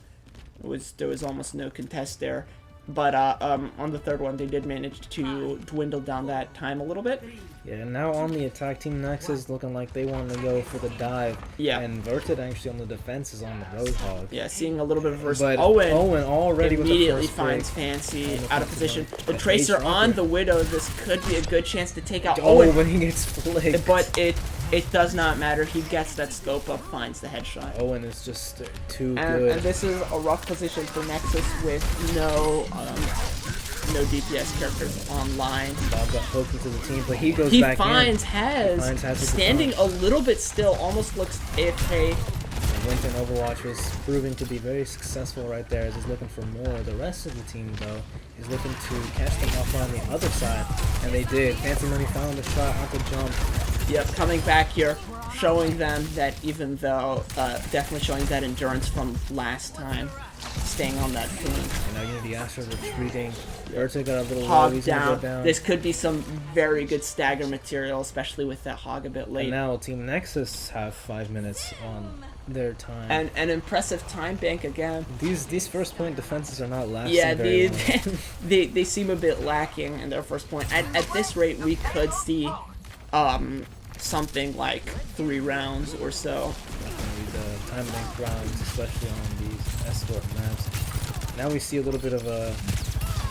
There was almost no contest there. But on the third one, they did manage to dwindle down that time a little bit. Yeah, and now on the attack, Team Nexus looking like they want to go for the dive. Yeah. And Verted actually on the defense is on the Roadhog. Yeah, seeing a little bit of reverse. But Owen already immediately with the first finds break. Fancy out of position. The Tracer on the Widow. This could be a good chance to take out Owen. Owen. When he gets flicked. But it does not matter. He gets that scope up, finds the headshot. Owen is just too good. And this is a rough position for Nexus with no DPS characters online. Bob got hooked into the team, but he goes He back finds in. Has standing a little bit still, almost looks AFK. Winter Overwatch was proving to be very successful right there as he's looking for more. The rest of the team, though, is looking to catch them off on the other side, and they did. Fancy Money found the shot on the jump. Yep, coming back here, showing them that even though, definitely showing that endurance from last time, staying on that point. And now Unity Astra retreating. Verta got a little low. Hog He's gonna down. go down. This could be some very good stagger material, especially with that hog a bit late. And now Team Nexus have 5 minutes on their time. And an impressive time bank again. These first point defenses are not lasting Yeah, very they, long. they seem a bit lacking in their first point. At this rate, we could see something like 3 rounds or so. The time bank rounds, especially on these escort maps. Now we see a little bit of a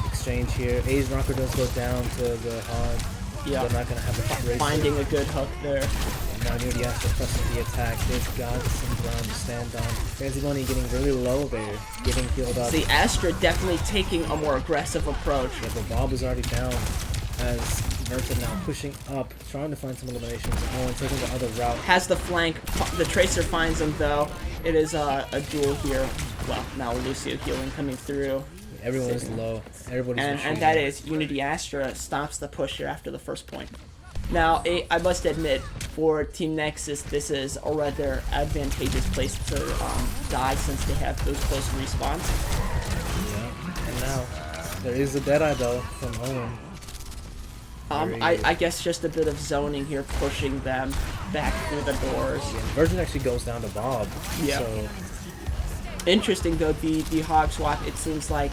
exchange here. A's Rocker does go down to the hog. Yeah, they're not gonna have a tracer. finding a good hook there. And now Unity Astra pressing the attack. They've got some ground to stand on. Fancy Bunny getting really low there, getting healed up. See, Astra definitely taking a more aggressive approach. Yeah, but Bob is already down as Verta now pushing up, trying to find some eliminations. Owen taking the other route. Has the flank. The Tracer finds him though. It is a duel here. Well, now Lucio healing coming through. Everyone is low. Everybody's and that is Unity Astra stops the push here after the first point. Now, I must admit, for Team Nexus, this is a rather advantageous place to die since they have those close respawns. Yeah, and now there is a Deadeye though from Owen. I guess just a bit of zoning here, pushing them back through the doors. Yeah, Virgin actually goes down to Bob. Yeah. So interesting though, the hog swap. It seems like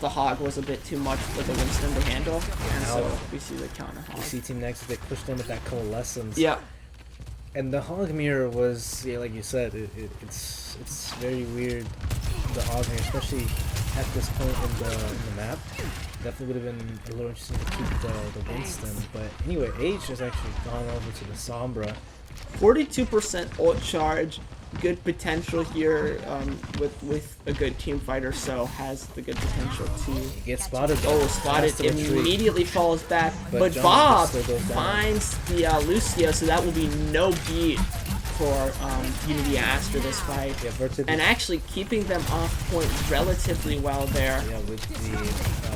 the hog was a bit too much for the Winston to handle, and so we see the counter hog. you see Team Nexus, they pushed in with that coalescence. Yeah. And the hog mirror was, yeah, like you said, it's very weird. The hog mirror, especially at this point in the map, definitely would have been a little interesting to keep the Winston. But anyway, H has actually gone over to the Sombra. 42% ult charge, good potential here with a good team fighter, so has the good potential to Get spotted. oh spotted, Has to retreat. immediately falls back, but Jones Bob still goes down. finds the Lucio, so that will be no beat for Unity Astra this fight, Yeah, Verta and actually keeping them off point relatively well there. yeah, with the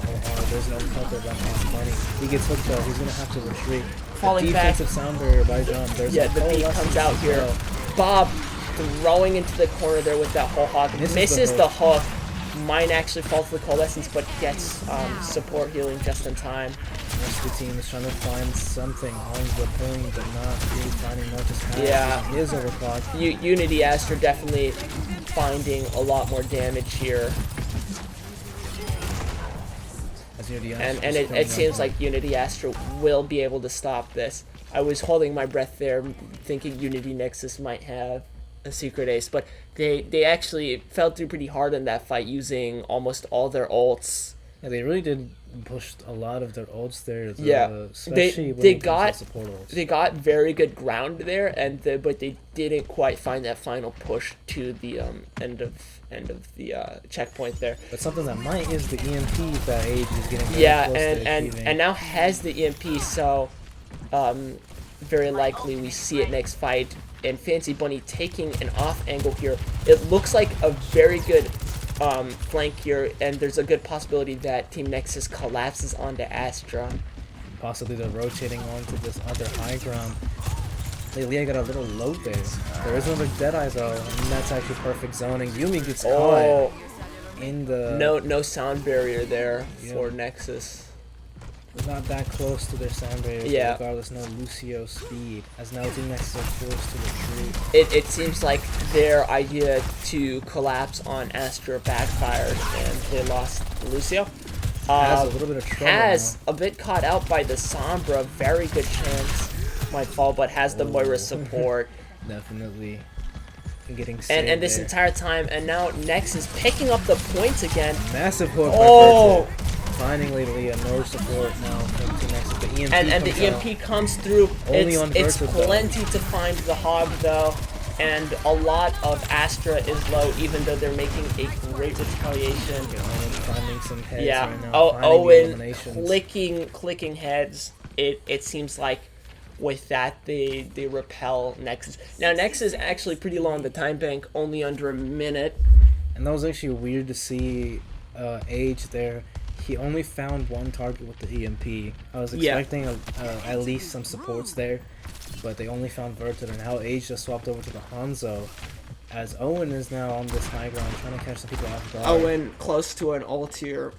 whole there's no counter by Fancy Bunny. He gets hooked though, he's gonna have to retreat. Falling the back. defensive sound barrier by John. There's Yeah, a the beat coalescence comes out as here. well. Bob throwing into the corner there with that whole hog. Misses the hook. Might actually fall to the coalescence, but gets support healing just in time. The rest of the team is trying to find something on the point, but not really finding much. Yeah. He is overclocked. Unity Astra definitely finding a lot more damage here. As Unity And Astra is coming it seems up. like Unity Astra will be able to stop this. I was holding my breath there, thinking Unity Nexus might have a secret ace, but they actually fell through pretty hard in that fight, using almost all their ults. Yeah, they really did push a lot of their ults there. Yeah, Especially when they it comes to got support ults. they got very good ground there, and but they didn't quite find that final push to the end of the checkpoint there. But something that might is the EMP that Age is getting very Yeah, close to and achieving. now has the EMP, so very likely we see it next fight. And Fancy Bunny taking an off angle here. It looks like a very good flank here, and there's a good possibility that Team Nexus collapses onto Astra. Possibly they're rotating onto this other high ground. Leah got a little low there. There is another Deadeye though, and that's actually perfect zoning. Yumi gets Oh, caught in the... no sound barrier there for Nexus. Not that close to their sound barrier, but Yeah. regardless, no Lucio speed, as now Team Nexus are forced to retreat. It seems like their idea to collapse on Astra backfired, and they lost Lucio. Has a little bit of trouble Has a bit caught out by the Sombra. Very good chance might fall, but has the Moira support. Definitely getting saved and this there. entire time, and now Nexus picking up the points again. Massive hook Oh! by Verta. Finally, Leah, no support now from Team Nexus. The EMP And the comes out. EMP comes through. Only on It's Verta, though. plenty to find the hog though, and a lot of Astra is low, even though they're making a great retaliation. Yeah, Owen finding some heads Yeah. right now. Oh, finding the Owen eliminations. clicking heads. It seems like with that they repel Nexus. Now Nexus is actually pretty low on the time bank, only under a minute. And that was actually weird to see Age there. He only found one target with the EMP. I was expecting at least some supports there, but they only found Verta, and now Age just swapped over to the Hanzo. as Owen is now on this high ground trying to catch some people off guard. Owen close to an ult here.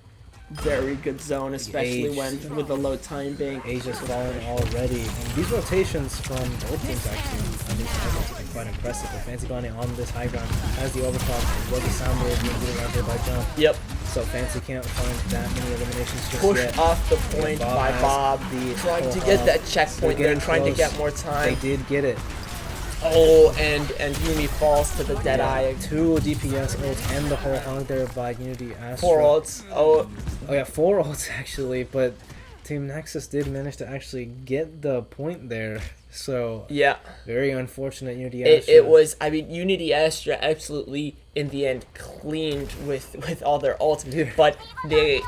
Very good zone, especially when with the low time bank. Age is falling already. And these rotations from both teams actually on these high grounds are quite impressive. But Fancy Bunny on this high ground has the overclock. Was the sound wave being getting out there by Jump. Yep. So Fancy can't find that many eliminations just Pushed yet. off the point by Bob. Trying to get that checkpoint there, trying to get more time. They did get it. Oh, and Yumi falls to the Deadeye. 2 DPS ults and the whole hog there by Unity Astra. 4 ults. Oh yeah, 4 ults actually, but Team Nexus did manage to actually get the point there. So yeah, very unfortunate Unity Astra. It was, I mean, Unity Astra absolutely in the end cleaned with all their ults, but it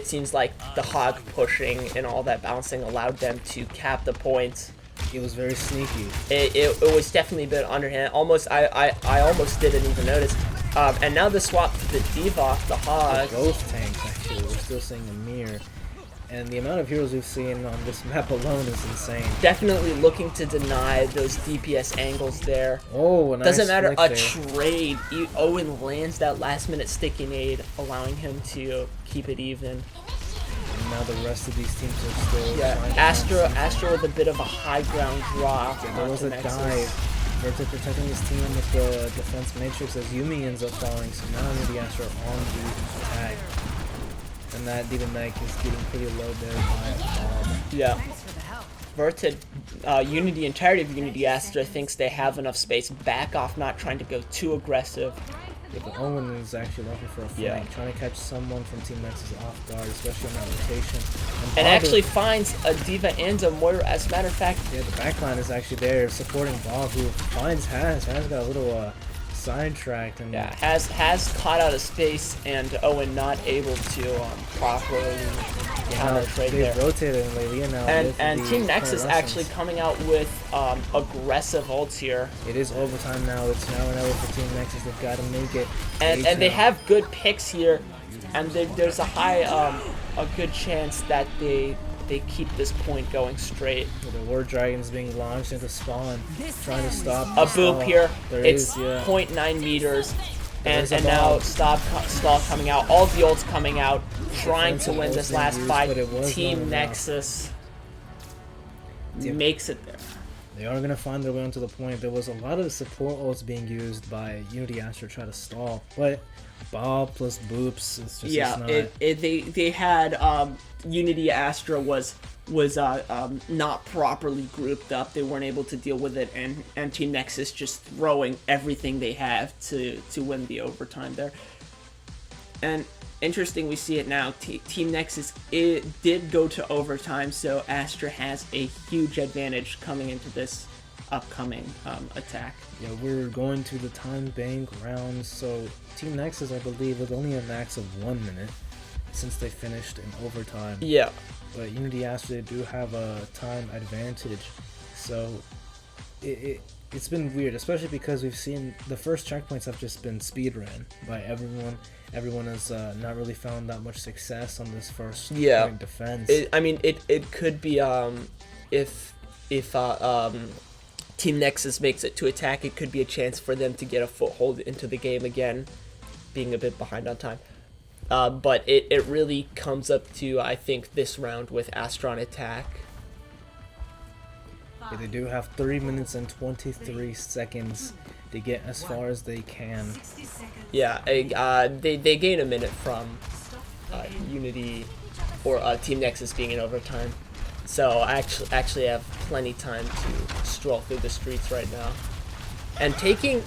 seems like the hog pushing and all that bouncing allowed them to cap the points. It was very sneaky. It was definitely a bit underhand. Almost, I almost didn't even notice. And now the swap to the D.Va, the hog. Both tanks actually. We're still seeing a mirror. And the amount of heroes we've seen on this map alone is insane. Definitely looking to deny those DPS angles there. Oh, a nice doesn't matter, a flick there. trade. Owen lands that last minute sticky nade, allowing him to keep it even. And now the rest of these teams are still trying to Astra with a bit of a high ground drop. there was a dive. Verta protecting his team with the defense matrix as Yumi ends up falling. So now Unity Astra on the attack. And that Demon Knight is getting pretty low there by Bob. Yeah. Verta, entirety of Unity Astra thinks they have enough space. Back off, not trying to go too aggressive. Yeah, but Owen is actually looking for a flank, trying to catch someone from Team Nexus off guard, especially on that rotation. And actually finds a D.Va and a Moira, as a matter of fact. Yeah, the backline is actually there supporting Bob, who finds Has. Has got a little sidetracked. And yeah, has caught out of space, and Owen not able to properly counter trade there. They've rotated in Lelia now. And Team Nexus actually coming out with aggressive ults here. It is overtime now. It's now and over for Team Nexus. They've got to make it. And they have good picks here, and there's a good chance that they keep this point going straight. The War Dragon's being launched into spawn, trying to stop a boop here. It's yeah. 0.9 meters, and now stall coming out. All the ults coming out, trying to win this last fight. Team Nexus makes it there. They are going to find their way onto the point. There was a lot of support ults being used by Unity Astra to try to stall, but Bob plus boops, it's just not... they had Unity Astra was not properly grouped up. They weren't able to deal with it, and Team Nexus just throwing everything they have to win the overtime there. And interesting, we see it now. Team Nexus did go to overtime, so Astra has a huge advantage coming into this upcoming attack. Yeah, we're going to the time bank rounds, so Team Nexus, I believe, with only a max of 1 minute since they finished in overtime. Yeah. But Unity Astra do have a time advantage, so it's been weird, especially because we've seen the first checkpoints have just been speedrun by everyone. Everyone has not really found that much success on this first point defense. It could be if Team Nexus makes it to attack, it could be a chance for them to get a foothold into the game again, being a bit behind on time. But it really comes up to, I think, this round with Astra on attack. Yeah, they do have 3 minutes and 23 seconds to get as far as they can. Yeah, they gain a minute from Unity or Team Nexus being in overtime. So I actually have plenty time to stroll through the streets right now. And taking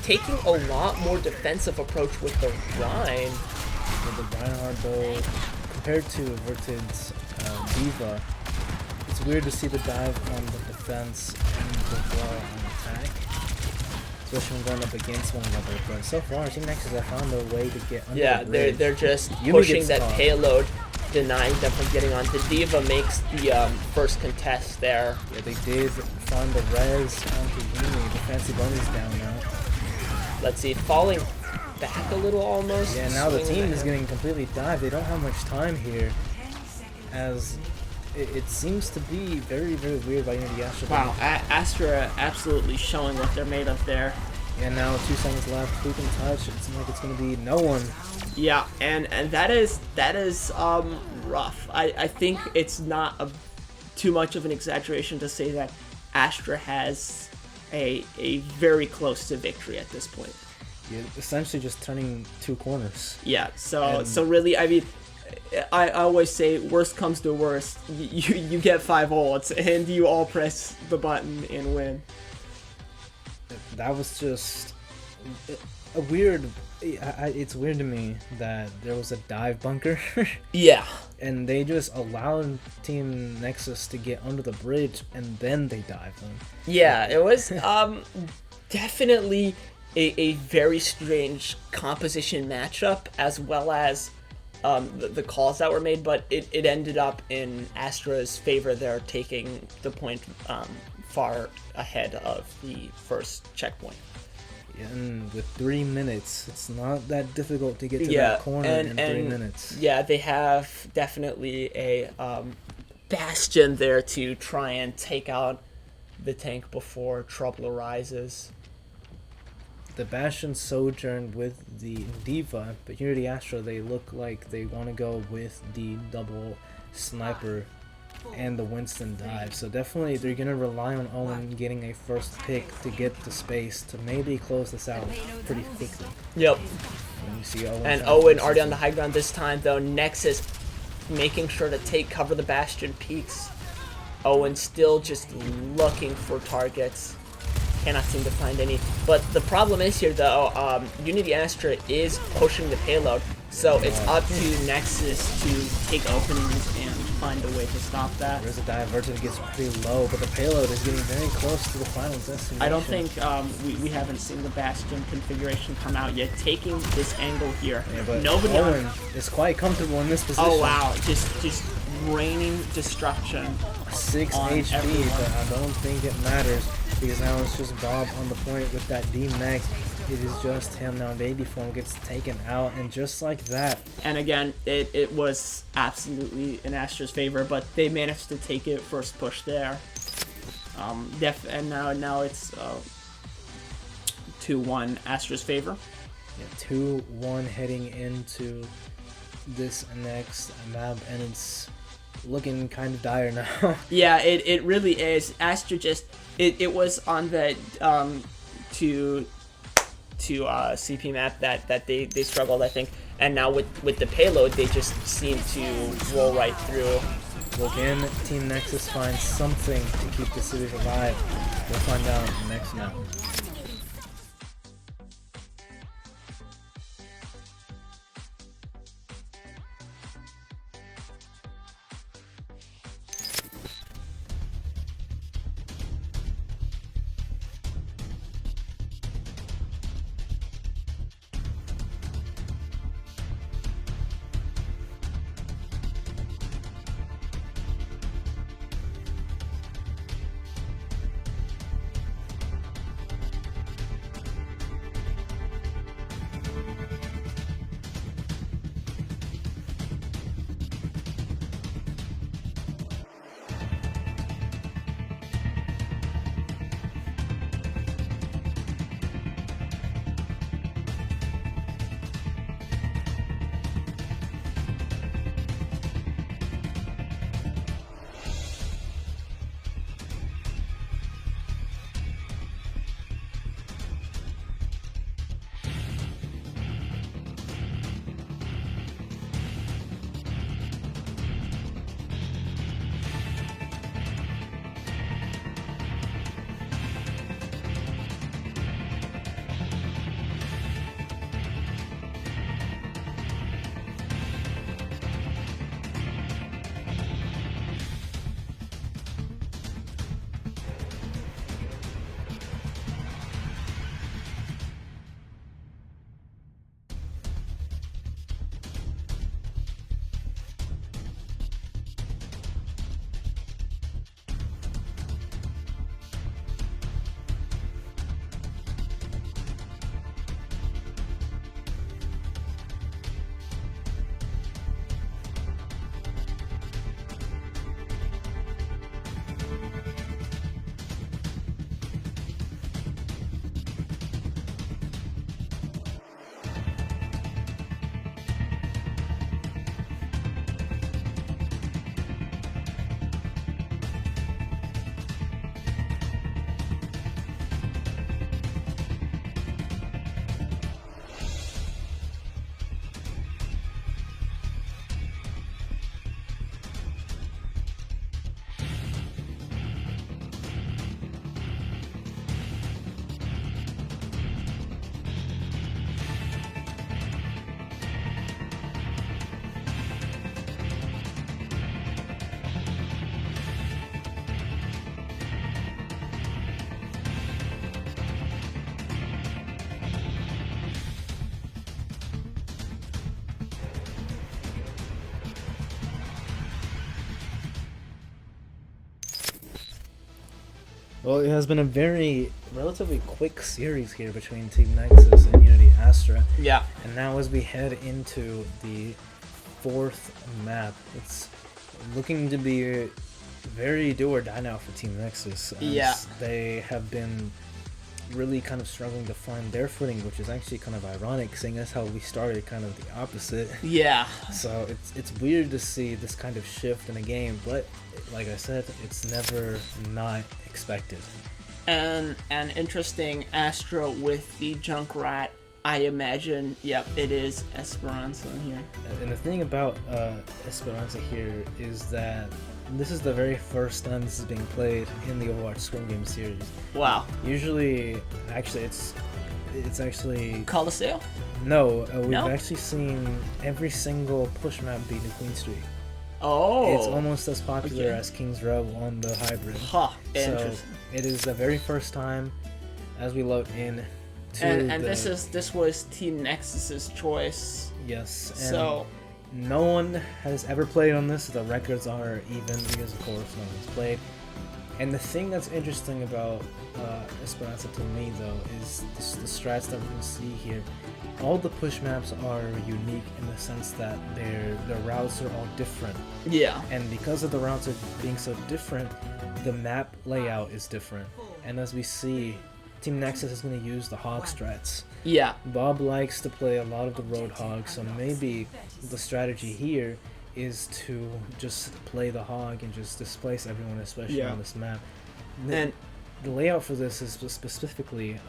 a lot more defensive approach with the Rhine. With the Reinhardt, though, compared to Vertid's D.Va, it's weird to see the dive on the defense and the wall on attack, especially when going up against one another. But so far, Team Nexus have found their way to get under the bridge. They're just pushing that payload, denying them from getting on. The D.Va makes the first contest there. Yeah, they did find the res onto Yumi. The Fancy Bunny's down now. Let's see, falling back a little almost. Yeah, now the team is getting completely dived. They don't have much time here, as it seems to be very, very weird by Unity Astra. Wow, Astra absolutely showing what they're made of there. And now 2 seconds left. Who can touch? It seems like it's gonna be no one. Yeah, and that is rough. I think it's not too much of an exaggeration to say that Astra has a very close to victory at this point. You're essentially just turning 2 corners. Yeah, so really, I mean, I always say worst comes to worst, you get 5 ults and you all press the button and win. That was just a weird. It's weird to me that there was a dive bunker. Yeah. And they just allowed Team Nexus to get under the bridge and then they dived them. Yeah, it was definitely a very strange composition matchup, as well as the calls that were made, but it ended up in Astra's favor. They're taking the point far ahead of the first checkpoint. And with 3 minutes, it's not that difficult to get to that corner in 3 minutes. Yeah, they have definitely a bastion there to try and take out the tank before trouble arises. The Bastion sojourned with the Diva, but Unity Astra, they look like they want to go with the double sniper and the Winston dive. So definitely they're going to rely on Owen getting a first pick to get the space to maybe close this out pretty quickly. Yep. And you see Owen, and Owen already on the high ground this time, though. Nexus making sure to take cover the Bastion peaks. Owen still just looking for targets. Cannot seem to find any. But the problem is here, though, Unity Astra is pushing the payload, so it's up to Nexus to take openings and find a way to stop that. There's a divergent that gets pretty low, but the payload is getting very close to the final destination. I don't think we haven't seen the Bastion configuration come out yet. Taking this angle here, yeah, but nobody Owen is quite comfortable in this position. Oh wow, just raining destruction. 6 on HP, everyone. but I don't think it matters because now it's just Bob on the point with that D-Max. It is just him now. Baby form gets taken out, and just like that. And again, it was absolutely in Astra's favor, but they managed to take it first push there. And now it's 2-1 Astra's favor. Yeah, 2-1 heading into this next map, and it's looking kind of dire now. Yeah, it really is. Astra just it was on the to CP map that they struggled, I think, and now with the payload they just seem to roll right through. Well, again, Team Nexus finds something to keep the series alive. We'll find out in the next map. Well, it has been a very relatively quick series here between Team Nexus and Unity Astra. Yeah. And now as we head into the fourth map, it's looking to be very do or die now for Team Nexus. As they have been really kind of struggling to find their footing, which is actually kind of ironic, seeing as how we started kind of the opposite. Yeah. So it's weird to see this kind of shift in a game, but like I said, it's never not expected. And an interesting Astra with the Junkrat, I imagine. Yep, it is Esperanza here. And the thing about Esperanza here is that this is the very first time this is being played in the Overwatch Scrim game series. Wow. Usually, actually, it's actually... Coliseo? No, we've actually seen every single push map beat in Queen Street. Oh. It's almost as popular as King's Row on the hybrid. Huh. So it is the very first time as we load in to and this was Team Nexus's choice. Yes. And so no one has ever played on this. The records are even because, of course, no one's played. And the thing that's interesting about Esperanza to me, though, is the strats that we can see here. All the push maps are unique in the sense that their routes are all different. Yeah. And because of the routes are being so different, the map layout is different. And as we see, Team Nexus is going to use the hog strats. Yeah. Bob likes to play a lot of the road hog, so maybe the strategy here is to just play the hog and just displace everyone, especially on this map. And the layout for this is specifically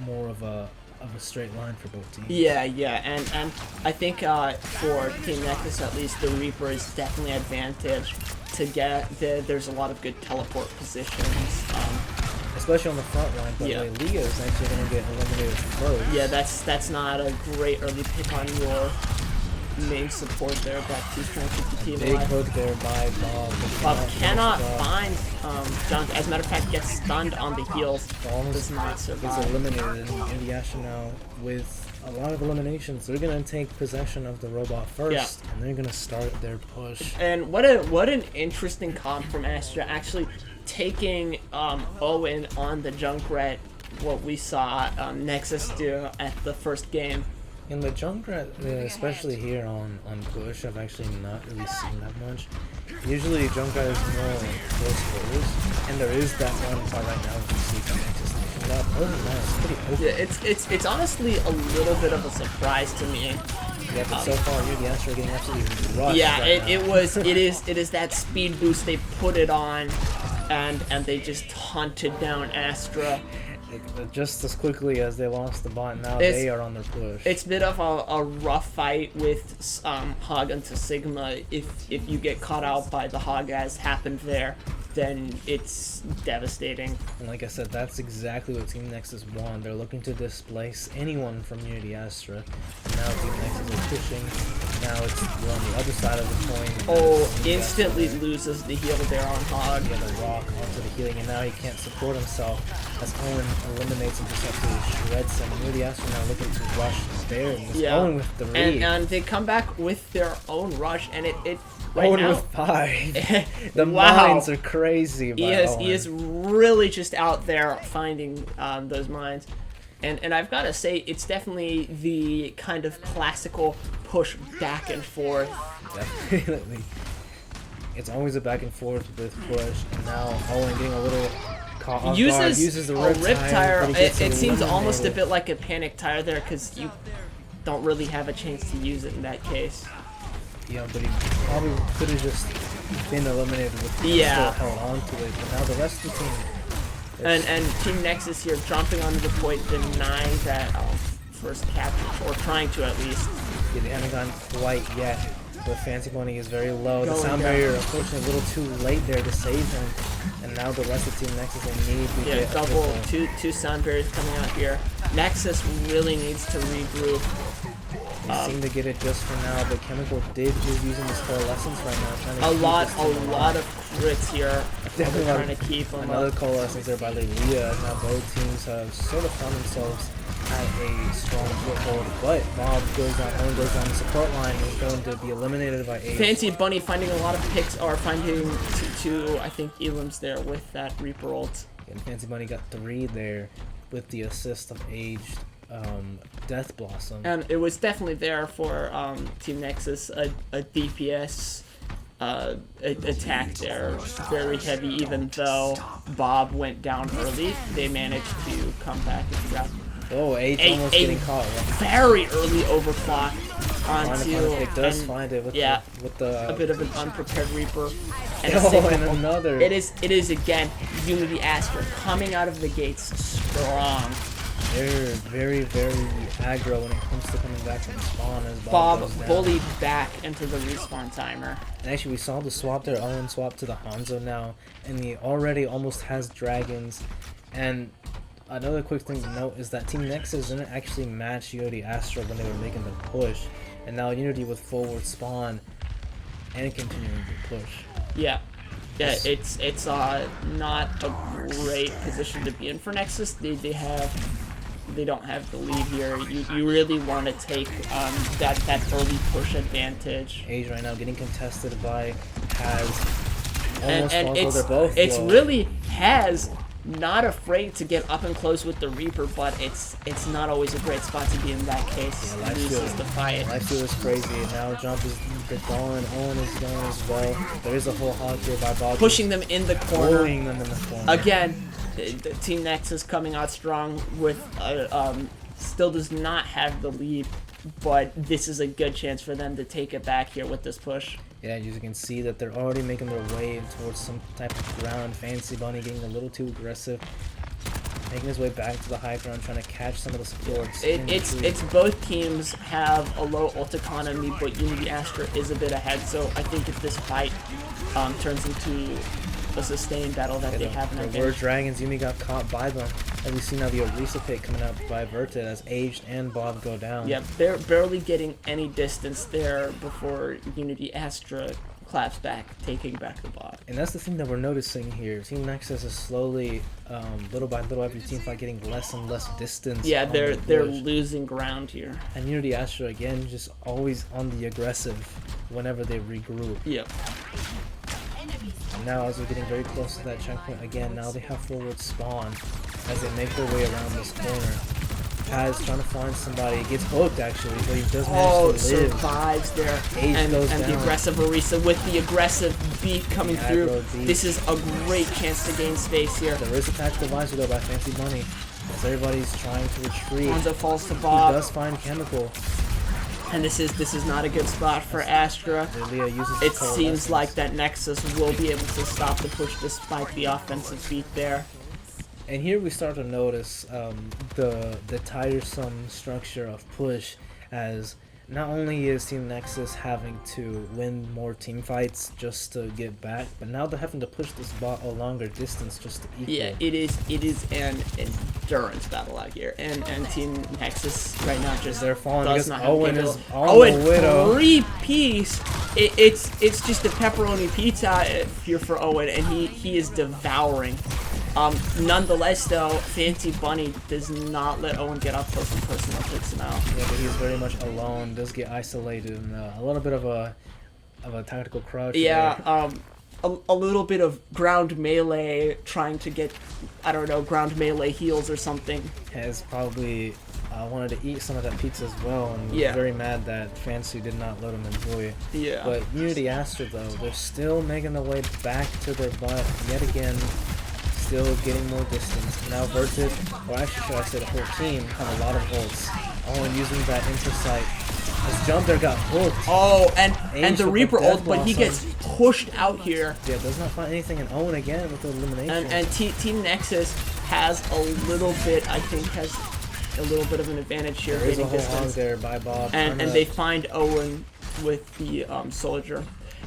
more of a straight line for both teams. Yeah, and I think for Team Nexus at least, the Reaper is definitely advantage to get there's a lot of good teleport positions. Especially on the front line, but Leah is actually going to get eliminated first. Yeah, that's not a great early pick on your main support there, back to strength of the team. Big hook there by Bob. Bob cannot find Junk. As a matter of fact, gets stunned on the heels. Does not survive. He's eliminated in the Astra now with a lot of eliminations. They're going to take possession of the robot first, and they're going to start their push. And what an interesting comp from Astra, actually taking Owen on the Junkrat, what we saw Nexus do at the first game. In the Junkrat, especially here on push, I've actually not really seen that much. Usually Junkrat is more close quarters, and there is that one part right now we see from Nexus taking that. Other than that, it's pretty open. Yeah, it's honestly a little bit of a surprise to me. Yeah, but so far, the Astra are getting absolutely rushed. Yeah, right it is that speed boost they put it on, and they just hunted down Astra. Just as quickly as they lost the bot, now they are on their push. It's a bit of a rough fight with Hog into Sigma. If you get caught out by the Hog, as happened there, then it's devastating. And like I said, that's exactly what Team Nexus want. They're looking to displace anyone from Unity Astra. And now Team Nexus is pushing. Now it's on the other side of the coin. Oh, instantly loses the heal there on Hog. Yeah, the rock onto the healing, and now he can't support himself as Owen eliminates him, just absolutely shreds him. And Unity Astra now looking to rush there. And Owen with the read. And they come back with their own rush, and it right Owen now, with 5. The mines are crazy. He is really just out there finding those mines. And I've got to say, it's definitely the kind of classical push back and forth. Definitely. It's always a back and forth with push, and now Owen getting a little caught off guard, uses the rip tire. It seems almost a bit like a panic tire there, because you don't really have a chance to use it in that case. Yeah, but he probably could have just been eliminated with still held on to it, but now the rest of the team... And Team Nexus here jumping onto the point, denying that first capture, or trying to at least. Yeah, they haven't gone quite yet. The Fancy Bunny is very low. The sound barrier, unfortunately, a little too late there to save him. And now the rest of Team Nexus, they need to get double, two sound barriers coming out here. Nexus really needs to regroup. They seem to get it just for now, but Chemical is using this coalescence right now, trying to a lot of crits here. Definitely trying to keep them another up. coalescence there by Leah. Now both teams have sort of found themselves at a strong foothold, but Bob goes on, Owen goes down the support line, and is going to be eliminated by Ace. Fancy Bunny finding a lot of picks, or finding two I think Elims there with that Reaper ult. And Fancy Bunny got 3 there with the assist of aged Death Blossom. And it was definitely there for Team Nexus, a DPS attack there, very heavy. Even though Bob went down early, they managed to come back and grab. Oh, Age almost getting caught. Very early overclock onto. It does find it with the a bit of an unprepared Reaper. And and another. It is again Unity Astra coming out of the gates strong. They're very, very aggro when it comes to coming back from spawn as Bob goes down. bullied back into the respawn timer. And actually, we saw the swap there. Owen swap to the Hanzo now, and he already almost has dragons. And another quick thing to note is that Team Nexus didn't actually match Unity Astra when they were making the push, and now Unity with forward spawn and continuing to push. Yeah, it's not a great position to be in for Nexus. They don't have the lead here. You really want to take that early push advantage. Age right now getting contested by Has. And it's low. really Has not afraid to get up and close with the Reaper, but it's not always a great spot to be in that case. Yeah, Loses the fight. Lifesteal is crazy. Now Jump is going. Owen is going as well. There is a whole hog here by Bob. Pushing them in the corner. Bullying them in the corner. Again, the Team Nexus coming out strong with still does not have the lead, but this is a good chance for them to take it back here with this push. Yeah, you can see that they're already making their way towards some type of ground. Fancy Bunny getting a little too aggressive, making his way back to the high ground, trying to catch some of the supports. It's both teams have a low ult economy, but Unity Astra is a bit ahead. So I think if this fight turns into a sustained battle that they have an There were advantage. dragons. Yumi got caught by them. And we see now the Orisa pick coming out by Verted as Aged and Bob go down. Yeah, they're barely getting any distance there before Unity Astra claps back, taking back the bot. And that's the thing that we're noticing here. Team Nexus is slowly, little by little, every team fight getting less and less distance. Yeah, on they're the push. losing ground here. And Unity Astra again, just always on the aggressive whenever they regroup. Yep. And now as we're getting very close to that checkpoint again, now they have forward spawn as they make their way around this corner. Kaz trying to find somebody, gets hooked actually, but he does manage to live. Survives there. Age And goes the down. aggressive Orisa with the aggressive beat coming The through. aggro beat. This is a great chance to gain space here. There is a tactical visor though by Fancy Bunny as everybody's trying to retreat. Hanzo falls to He Bob. does find Chemical. And this is not a good spot for Astra. Leah uses It the seems like that Nexus will be able to stop the push despite the offensive beat there. And here we start to notice the tiresome structure of push, as not only is Team Nexus having to win more team fights just to get back, but now they're having to push this bot a longer distance just to equal. Yeah, it is an endurance battle out here, and Team Nexus right now just They're falling does because not have Owen the is ability. on the Widow. 3-piece. It's just a pepperoni pizza here for Owen, and he is devouring. Nonetheless, though, Fancy Bunny does not let Owen get up close and personal, takes him out. Yeah, but he's very much alone, does get isolated, and a little bit of a tactical crouch. Yeah, a little bit of ground melee, trying to get, I don't know, ground melee heals or something. Has probably wanted to eat some of that pizza as well, and was Yeah. very mad that Fancy did not let him enjoy it. Yeah. But Unity Astra, though, they're still making their way back to their butt yet again, still getting more distance. Now Verted, or actually should I say the whole team, have a lot of ults. Owen using that intersight. His jump there got hooked. Oh, and Aged the with Reaper the Death ult, but he Blossom. gets pushed out here. Yeah, does not find anything in Owen again with the elimination. And Team Nexus has a little bit, I think, has a little bit of an advantage here, there is a gaining whole hog distance. there by Bob. And they find Owen with the soldier.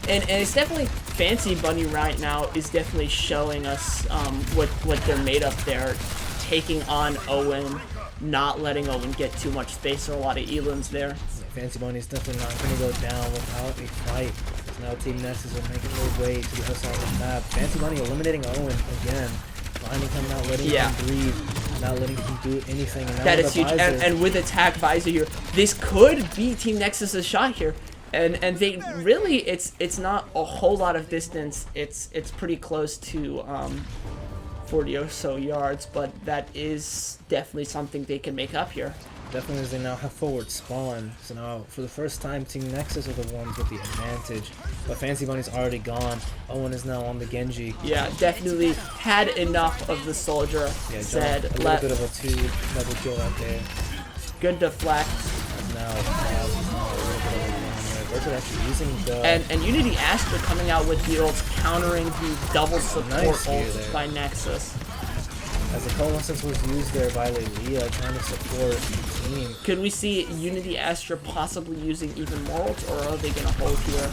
And it's definitely Fancy Bunny right now is definitely showing us what they're made of there, taking on Owen, not letting Owen get too much space or a lot of elims there. Fancy Bunny's definitely not going to go down without a fight. So now Team Nexus are making their way to the other side of the map. Fancy Bunny eliminating Owen again. Finding him, not letting him breathe, not letting him do anything. And now That with is the huge. visor, And with attack visor here, this could be Team Nexus's shot here. And they really, it's not a whole lot of distance. It's pretty close to 40 or so yards, but that is definitely something they can make up here. Definitely, as they now have forward spawn. So now, for the first time, Team Nexus are the ones with the advantage. But Fancy Bunny's already gone. Owen is now on the Genji. Yeah, definitely had enough of the soldier. Yeah, said, a little bit of a 2 double kill right there. Good deflect. And now, a little bit of a one there. Bertha actually using the... And Unity Astra coming out with the ults, countering the double support Nice ults there. by Nexus. As the coalescence was used there by Lelia, trying to support the team. Could we see Unity Astra possibly using even more ults, or are they going to hold here?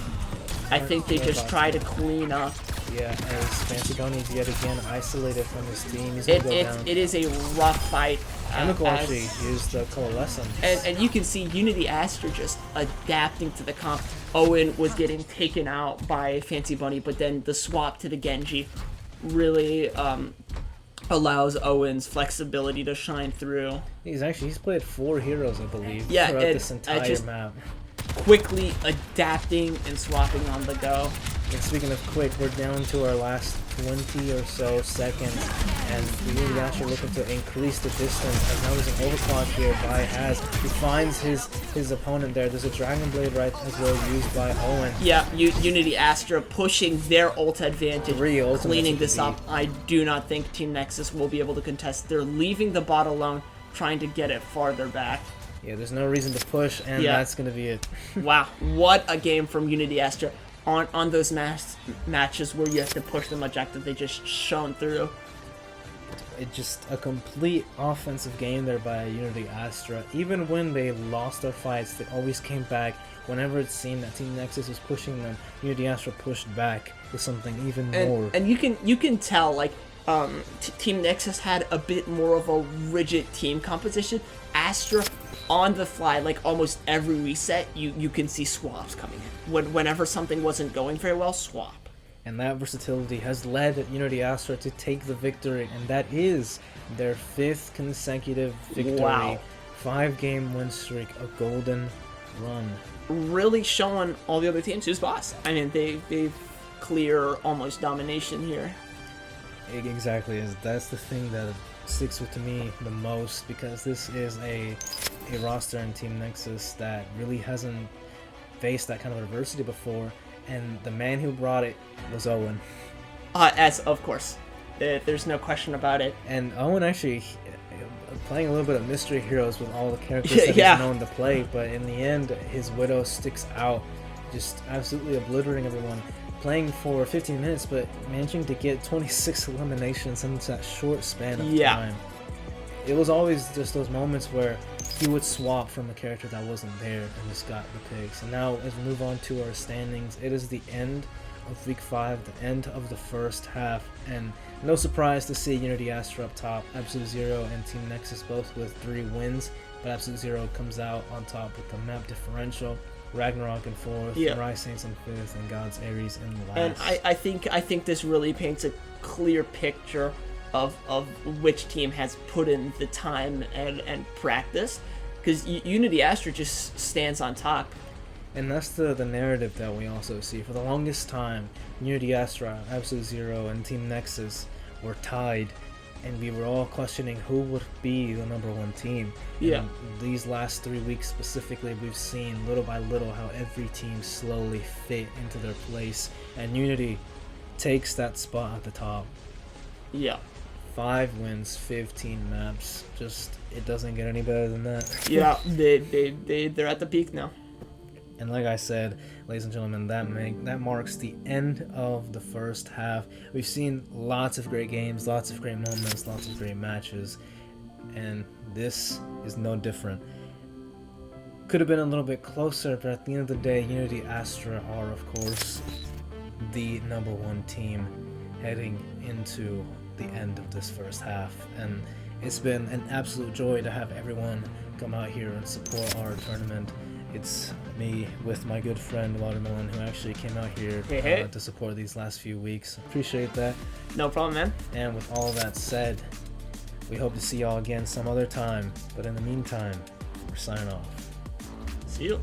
I think they just try to clean up. Yeah, as Fancy Bunny is yet again isolated from his team. He's going to go down. It is a rough fight. Chemical actually used the coalescence. And you can see Unity Astra just adapting to the comp. Owen was getting taken out by Fancy Bunny, but then the swap to the Genji really allows Owen's flexibility to shine through. He's played 4 heroes, I believe, yeah, throughout this entire map. Quickly adapting and swapping on the go. And speaking of quick, we're down to our last 20 or so seconds, and the Unity Astra looking to increase the distance. And now there's an overclock here by Haz. He finds his opponent there. There's a Dragon Blade right as well used by Owen. Yeah, Unity Astra pushing their ult advantage, cleaning this up. I do not think Team Nexus will be able to contest. They're leaving the bot alone, trying to get it farther back. Yeah, there's no reason to push, and that's going to be it. Wow, what a game from Unity Astra. On those matches where you have to push them objective, they just shone through. It's just a complete offensive game there by Unity Astra. Even when they lost their fights, they always came back. Whenever it seemed that Team Nexus was pushing them, Unity Astra pushed back with something even more. And you can tell, like, Team Nexus had a bit more of a rigid team composition. Astra, on the fly, like almost every reset, you can see swaps coming in. Whenever something wasn't going very well, swap. And that versatility has led Unity Astra to take the victory, and that is their 5th consecutive victory. Wow. 5-game win streak, a golden run. Really showing all the other teams who's boss. I mean, they've clear almost domination here. Exactly, that's the thing that sticks with to me the most, because this is a roster in Team Nexus that really hasn't faced that kind of adversity before, and the man who brought it was Owen. As of course, there's no question about it. And Owen actually playing a little bit of mystery heroes with all the characters that he's known to play, but in the end, his Widow sticks out, just absolutely obliterating everyone. Playing for 15 minutes, but managing to get 26 eliminations in that short span of time. It was always just those moments where he would swap from a character that wasn't there and just got the picks. And now, as we move on to our standings, it is the end of Week 5, the end of the first half, and no surprise to see Unity Astra up top, Absolute Zero and Team Nexus both with 3 wins, but Absolute Zero comes out on top with the map differential. Ragnarok in 4th, Rise Saints in 5th, and God's Ares in last. And I think this really paints a clear picture of which team has put in the time and practice, because Unity Astra just stands on top. And that's the narrative that we also see. For the longest time, Unity Astra, Absolute Zero, and Team Nexus were tied, and we were all questioning who would be the #1 team. Yeah. And these last 3 weeks specifically, we've seen little by little how every team slowly fit into their place, and Unity takes that spot at the top. Yeah. 5 wins, 15 maps. Just, it doesn't get any better than that. Yeah, they're at the peak now. And like I said, ladies and gentlemen, that marks the end of the first half. We've seen lots of great games, lots of great moments, lots of great matches, and this is no different. Could have been a little bit closer, but at the end of the day, Unity Astra are, of course, the #1 team heading into the end of this first half. And it's been an absolute joy to have everyone come out here and support our tournament. It's me with my good friend Watermelon, who actually came out here to support these last few weeks. Appreciate that. No problem, man. And with all that said, we hope to see y'all again some other time. But in the meantime, we're signing off. See you.